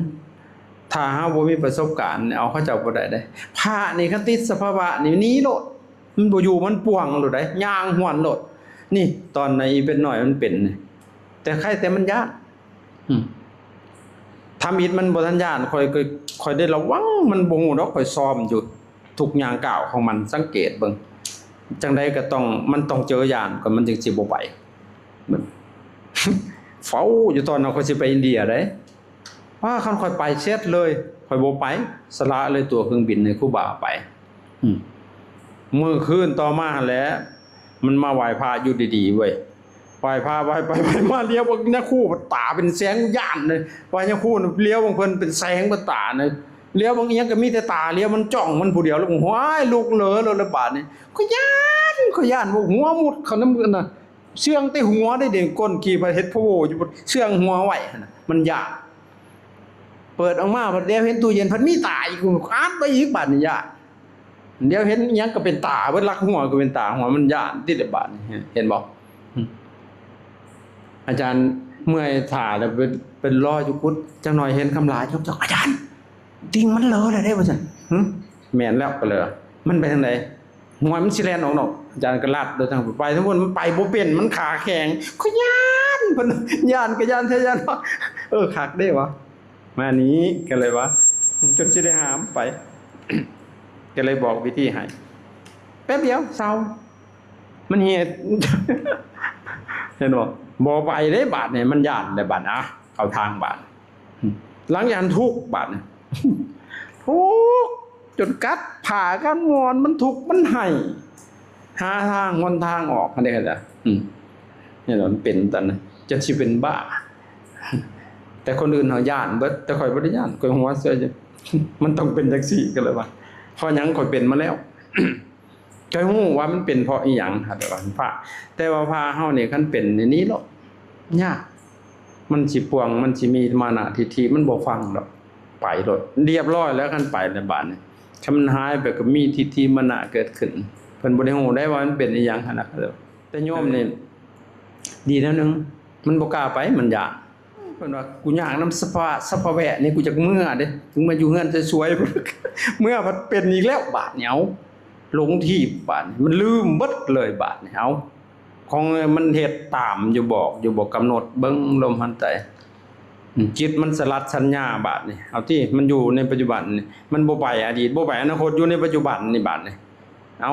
ถ้าเฮาบ่มีประสบการณ์เอาเขาเจ้าบ่ได้เด้พระนี่คันติดสภาวะนี่หนีโลดมันบ่อยู่มันป่วงโลดได้ย่างหวนโลดนี่ตอนไหนเป็นน้อยมันเป็นแต่ใครแต่มันย้านทำอิฐมันบ่ทันย้านค่อยได้ระวังมันบ่ฮู้ดอกค่อยซ้อมอยู่ทุกอย่างก้าวของมันสังเกตเบิ่งจังได๋ก็มันต้องเจอยานก่อนมันจึงสิบ่ไปมันเฝ้าอยู่ตอนนั้นค่อยสิไปอินเดียเด้ว่าคันค่อยไปเสร็จเลยค่อยบ่ไปสละเลยตั๋วเครื่องบินให้ครูบาไปมื้อคืนต่อมาแหละมันมาไหว้พระอยู่ดีๆเว้ยไหว้พระไหว้ไปมาเลี้ยวบักยะคู่ตาเป็นแสงย่านเลยว่ายะคู่เลี้ยวบางเพิ่นเป็นแสงบ่ตาเลยเลี้ยวบางอีหยังก็มีแต่ตาเลี้ยวมันจ้องมันผู้เดียวแล้วห้วยลูกเหลอแล้วละบาดนี่ก็ย่านบ่หัวมุดเข้าน้ำน่ะเชื่องแต่หัวได้เด่นก้นขี่ไปเฮ็ดพะโวอยู่เชื่องหัวไว้น่ะมันย่านเปิดออกมาพอเดี๋ยวเห็นตู้เย็นเพิ่นมีตาอีกอ่านไปอีกบาดนี่ย่านเดี๋ยวเห็นอีหยังก็เป็นตาเบิดลักหัวก็เป็นตาหัวมันย่านติดบาดนี่เห็นบ่อาจารย์เมื่อยถ่าแล้วเป็นรออยู่กุดจังหน่อยเห็นคำลายจักอาจารย์ติงมันเลอะได้บ่ซั่นแม่นแล้วก็เลยมันไปทางใดหัวมันสิแล่นออกนอกอาจารย์ก็ลาดโดยทางไปทั้งหมดมันไปบ่เป็นมันขาแข็งก็ย่านเพิ่นย่านก็ย่านแท้ย่านคักได้วะมานี้ก็เลยว่าจนสิได้หามไปก็เลยบอกวิธีให้แป๊บเดียวเซามันเฮ็ดเห็นบ่ไปเด้บาดนี่มันย่านได้บาดนะเข้าทางบาดหลังย่านทุกบาดทุกจนกัดผ่ากันงอนมันทุกมันให้หาทางหนทางออกได้ล่ะนี่มันเป็นตอนนั้นจะสิเป็นบ้าแต่คนอื่นเฮาย่านเบิดแต่ข่อยบ่ได้ย่านข่อยหัวเสือมันต้องเป็นจังซี่ก็เลยว่าพอหยังข่อยเป็นมาแล้ว ก็ฮู้ว่ามันเป็นเพราะอีหยังครับแต่ว่าพระแต่ว่าพระเฮานี่คันเป็นอย่างนี้หรอกยากมันสิป่วงมันสิมีมานะทิฏฐิมันบ่ฟังดอกไปโลดเรียบร้อยแล้วคันไปในบ้านนี่ถ้ามันหายไปก็มีทิฏฐิมานะเกิดขึ้นเพิ่นบ่ได้ฮู้ได้ว่ามันเป็นอีหยังหั่นน่ะครับแต่โยมนี่ดีแล้วนึงมันบ่กล้าไปมันยากเพิ่นว่ากูยากนำสภาวะนี่กูจักเมื่อเด้ถึงมาอยู่เฮือนสวยๆเมื่อมันเป็นอีกแล้วบาดเนี่ยเอาหลงที่บาดมันลืมเบิดเลยบาดเนี่ยเอาของมันเฮ็ดตามอยู่บอกกำหนดเบิ่งลมหายใจจิตมันสลัดสัญญาบาดนี่เอาที่มันอยู่ในปัจจุบันนี่มันบ่ไปอดีตบ่ไปอนาคตอยู่ในปัจจุบันนี่บาดนี่เอา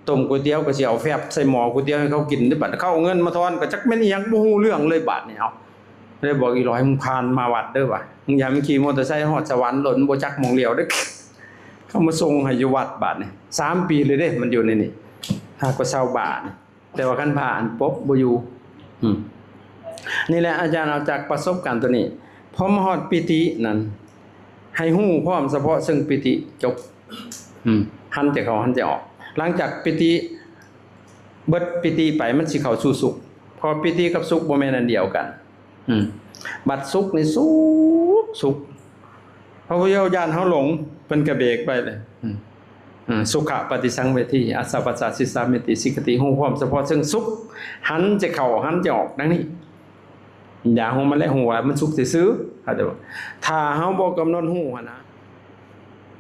ต้มก๋วยเตี๋ยวก็สิเอาแฟบใส่หม้อก๋วยเตี๋ยวให้เขากินได้บาดเขาเอาเงินมาทอนก็จักแม่นอีหยังบ่ฮู้เรื่องเลยบาดนี่เอาเลยบอกอีร้อยมึงผ่านมาวัดเด้อว่ะมึงอย่ามึงขี่มอเตอร์ไซค์ฮอดสวรรค์หล่นบ่จักหม่องเลี้ยวเด้อเขามาส่งให้อยู่วัดบาดนี่3ปีเลยเด้มันอยู่ในนี่หากว่าชาวบ้านแต่ว่าคันผ่านปุ๊บบ่อยู่นี่แหละอาจารย์เอาจากประสบการณ์ตัวนี้พอมาฮอดปิตินั่นให้ฮู้พร้อมเฉพาะซึ่งปิติจบหันจะเข้าหันจะออกหลังจากปิติเบิดปิติไปมันสิเข้าสู่สุขพอปิติกับสุขบ่แม่นอันเดียวกันบัดสุขนี่สุขพระพุทธเจ้าญาณเฮาหลงเพิ่นก็เบรกไปเลยสุขะปฏิสังเวทีอัสสะปัสสะสิสามิติสิกติฮู้พร้อมเฉพาะซึ่งสุขหันจะเข้าหันจะออกดังนี้อย่าฮู้มันแล้วฮู้ว่ามันสุขซื่อๆเข้าใจบ่ถ้าเฮาบ่กำหนดฮู้หั่นนะ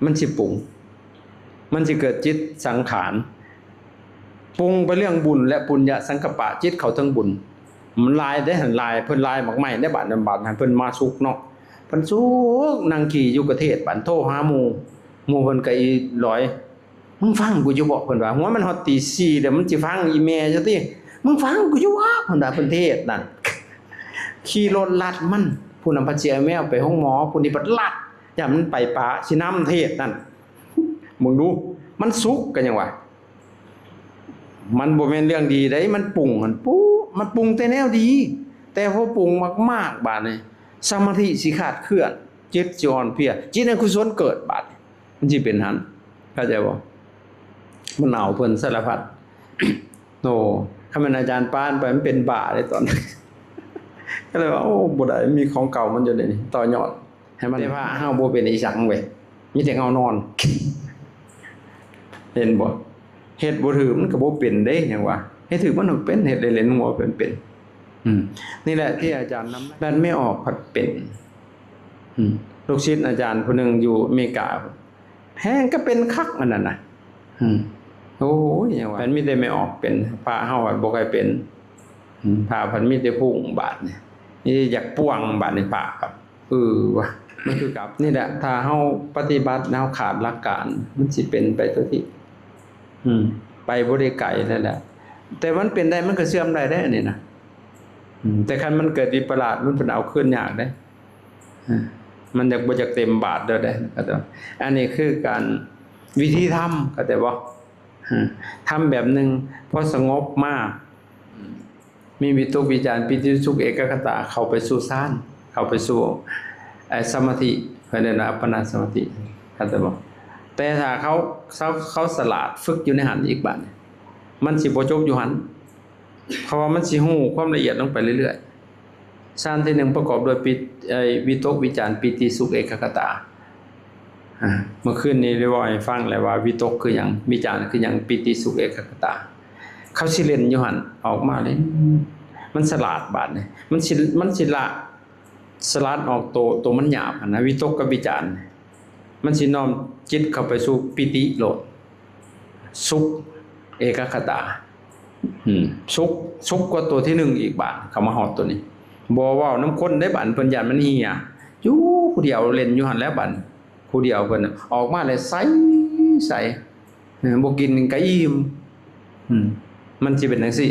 มันสิปรุงมันสิเกิดจิตสังขารปรุงไปเรื่องบุญและปุญญสังกัปปะจิตเข้าถึงบุญมันลายได้หันลายเพิ่นลายหมากไม้ได้บาดให้เพิ่นมาสุกเนาะเพิ่นสุกนั่งขี่อยู่ประเทศบ้านโทรหาหมู่เพิ่นก็อีร้อยมึงฟังกูอยู่บ่เพิ่นว่าหัวมันฮอดตี4เดี๋ยวมันสิฟังอีแม่ซะติมึงฟังกูอยู่ว่าเพิ่นว่าเพิ่นเทศนั่นขี่รถลัดมันผู้นำพาเจียแมวไปห้องหมอผู้นี้บัดลัดอย่ามันไปป่าสินำเทศนั่นมึงดูมันสุกกันยังวะมันบ่แม่นเรื่องดีได้มันปรุงมันมันปรุงแต่แนวดีแต่พอปรุงมากๆบาดนี้สมาธิสิขาดเคลื่อนจิตสิอ่อนเพลียจิตอกุศลเกิดบาดมันสิเป็นหั่นเข้าใจบ่มันเอาเพิ่นสารพัดโน่ถ้ามันอาจารย์ปานไปมันเป็นบ้าเลยตอนก็เลยว่าโอ้บ่ได้มีของเก่ามันอยู่ในนี้ต่อยอดให้มันแต่ว่าเฮาบ่เป็นอีสังเว้ยมีแต่เฮานอนเห็นบ่เฮ็ดบ่ถือมันก็บ่เป็นเด้หยังว่าเฮ็ดถือมันต้องเป็นเฮ็ดเล่นๆหัวเป็นนี่แหละที่อาจารย์นำดันไม่ออกผัดเป็นลูกศิษย์อาจารย์ผู้นึงอยู่อเมริกาแพงก็เป็นคักอันนั้นน่ะโอ้ยหยังว่ามันมีแต่ไม่ออกเป็นพระเฮาบ่ค่อยเป็นพระเพิ่นมีแต่พุ่งบาดนี่อยากป่วงบาดในพระครับว่ะมันคือกับนี่แหละถ้าเฮาปฏิบัติแล้วขาดหลักการมันสิเป็นไปตัวที่ไปบ่ได้ไกลนั่นแหละแต่มันเป็นได้มันก็เสื่อมได้อันนี้นะแต่คันมันเกิดวิปลาสมันเป็นเอาขึ้นยากได้มันอยากบ่อยากเต็มบาทเด้อได้ก็ต้องอันนี้คือการวิธีทำก็แต่บ่ทำแบบนึงพอสงบมากมีวิตกวิจารปิติสุขเอกคตาเข้าไปสู่ฌานเข้าไปสู่สมาธิเพิ่นเรียกว่าอัปปนาสมาธิก็แต่บ่แต่ถ้าเขาสลาดฝึกอยู่ในหันอีกบัดมันสิบ่จบอยู่หันเพราะว่ามันสิฮู้ความละเอียดลงไปเรื่อยๆฌานที่1ประกอบด้วยวิตกวิจารปิติสุขเอกคตาเมื่อคืนนี้ได้ว่าให้ฟังแล้วว่าวิตกคือหยังวิจารคือหยังปิติสุขเอกคตาเขาสิเล่นอยู่หันออกมาเลยมันสลาดบาดนี่มันสิละสลัดออกตัวมันหยาบนะวิตกกับวิจารมันสิน้อมจิตเข้าไปสู่ปิติโลดสุขเอกคตาสุขกว่าตัวที่1อีกบาดเข้ามาฮอดตัวนี้บ่เว้าน้ำคนได้บาดเพิ่นย่านมันเหี่ยอยู่ผู้เดียวเล่นอยู่หั่นแล้วบาดผู้เดียวเพิ่นออกมาแล้วใสบ่กินก็อิ่มมันสิเป็นจังซี่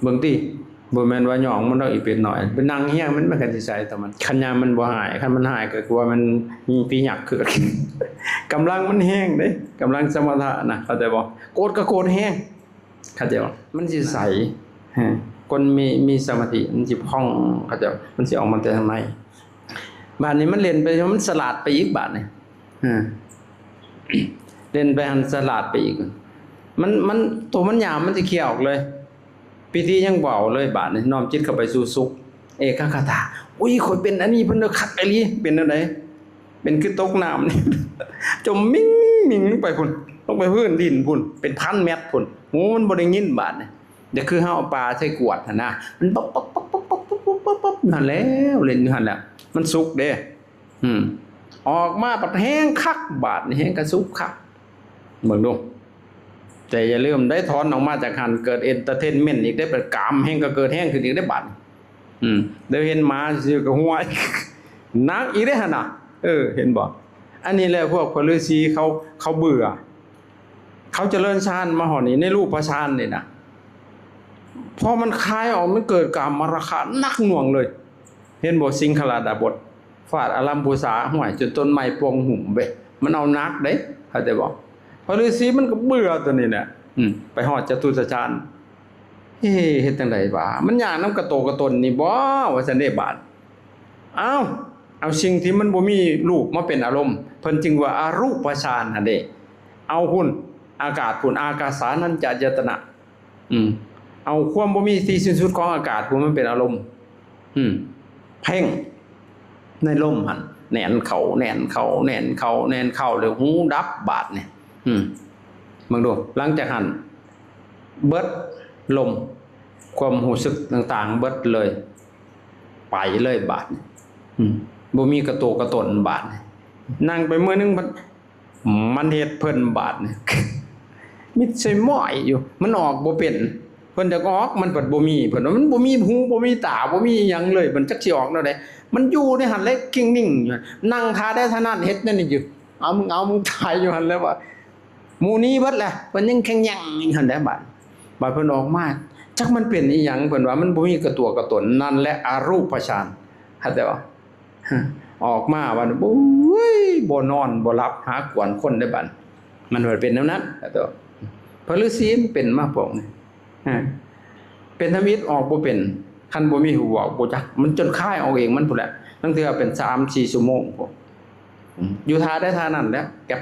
เบิ่งติบ่แม่นว่าหย่องมันต้องอีกเป็นหน่อยเป็นนางเฮียมันก็สิใส่แต่มันคันยามมันบ่หายคันมันหายก็คือว่ามันมีปีหยักเกิดกำลังมันแห้งเด้กำลังสมถะนะเข้าใจบ่โกรธก็โกรธแห้งเข้าใจบ่มันสิใสคนมีสมาธิมันสิพองเข้าใจมันสิออกมาแต่ข้างในบาดนี้มันเล่นไปมันสลาดไปอีกบาดนี่เล่นไปหันสลาดไปอีก มันตัวมันยาวมันสิเคลียร์ออกเลยพิธียังเว้าเลยบาดนี้น้อมจิตเข้าไปสู่สุขเอกคตาอุ้ยข่อยเป็นอันนี้เพิ่นคักอีหลีเป็นจังไดเป็นคือตกน้ำนี่ จมมิ่งลงไปพุ่นลงไปพื้นดินพุ่นเป็นพันเมตรพุ่นโหมันบ่ได้ยินบาดนี่เดี๋ยวคือเฮาเอาปลาใส่กวดหั่นนะมันป๊อกๆๆๆๆนั่นแล้วเล่นอยู่หั่นแหละมันสุกเด้ออกมาปัดแห้งคักบาดนี่แห้งกระสุกคักเบิ่งดูแต่อย่าลืมได้ถอนออกมาจากหันเกิดเอนเตอร์เทนเมนต์อีกได้เป็นกามแห้งก็เกิดแห้งขึ้นอีกได้บาดเดี๋ยวเห็นหมาสิก็หัวนักอีกได้หั่นน่ะเห็นบ่อันนี้แหละพวกพฤาษีเขาเบื่อเขาเจริญฌานมาหอนี้ในรูปฌานนี่นะพอมันคลายออกมันเกิดกามราคะนักหน่วงเลยเห็นบ่สิงคลาดาบทฟาดอลัมพูสาห่วยจนต้นไม้ปวงหุ่มเว้ยมันเอานักเด้เข้าใจบ่พฤาษีมันก็เบื่อตัวนี้แหละไปฮอดจตุตฌานเฮ็ดจังได๋บ่มันยากนำกระโตกระตนนี่บ่ว่าซั่นเด้บาดเอาสิ่งที่มันบ่มีรูปมาเป็นอารมณ์เพิ่นจึงว่าอารูปฌานหั่นเด้เอาหุ่นอากาศพุ่นอากาสานัญจายตนะเอาความบ่มีที่สิ้นสุดของอากาศพุ่นมันเป็นอารมณ์เพ่งในลมหั่นแน่นเข้าแน่นเข้าแน่นเข้าแน่นเข้าแล้วหูดับบาดนี่มึงดูหลังจากหันเบิดลมความรู้สึกต่างๆเบิดเลยไปเลยบาดบ่มีกระโตกระตนบาดนั่งไปมื้อนึงมันเฮ็ดเพิ่นบาดนี่ มิดใส่หม้อยอยู่มันออกบ่เป็นเพิ่นจะออกมันปัดบ่มีเพิ่นว่ามันบ่มีหูบ่มีตาบ่มีหยังเลยมันจักสิออกแนวใดมันอยู่ในหั่นเลยกิ้งนิ่งอยู่นั่งท่าได้เท่านั้นเฮ็ดนั่นนี่อยู่มึงตายอยู่หั่นแล้วว่าหมู่นี้เบิดแหละเพิ่นยังแข็งยังหั่นได้บาดเพิ่นออกมาจักมันเป็นอีหยังเพิ่นว่ามันบ่มีกระตัวกระตนนั่นแหละอรูปฌานเข้าใจบ่ออกมาว่าโอ้ยบ่นอนบ่หลับหากวนคนได้บัดมันว่าเป็นแนวนั้นตัวพระฤาษีมันเป็นมาพวกนี้เป็นธรรมิตออกบ่เป็นคันบ่มีหูเว้าบ่จักมันจนคายออกเองมันพุ่นแหละบางเทื่อเป็น 3-4 ชั่วโมงพวกอยู่ท่าได้ท่านั้นแหละแก๊บ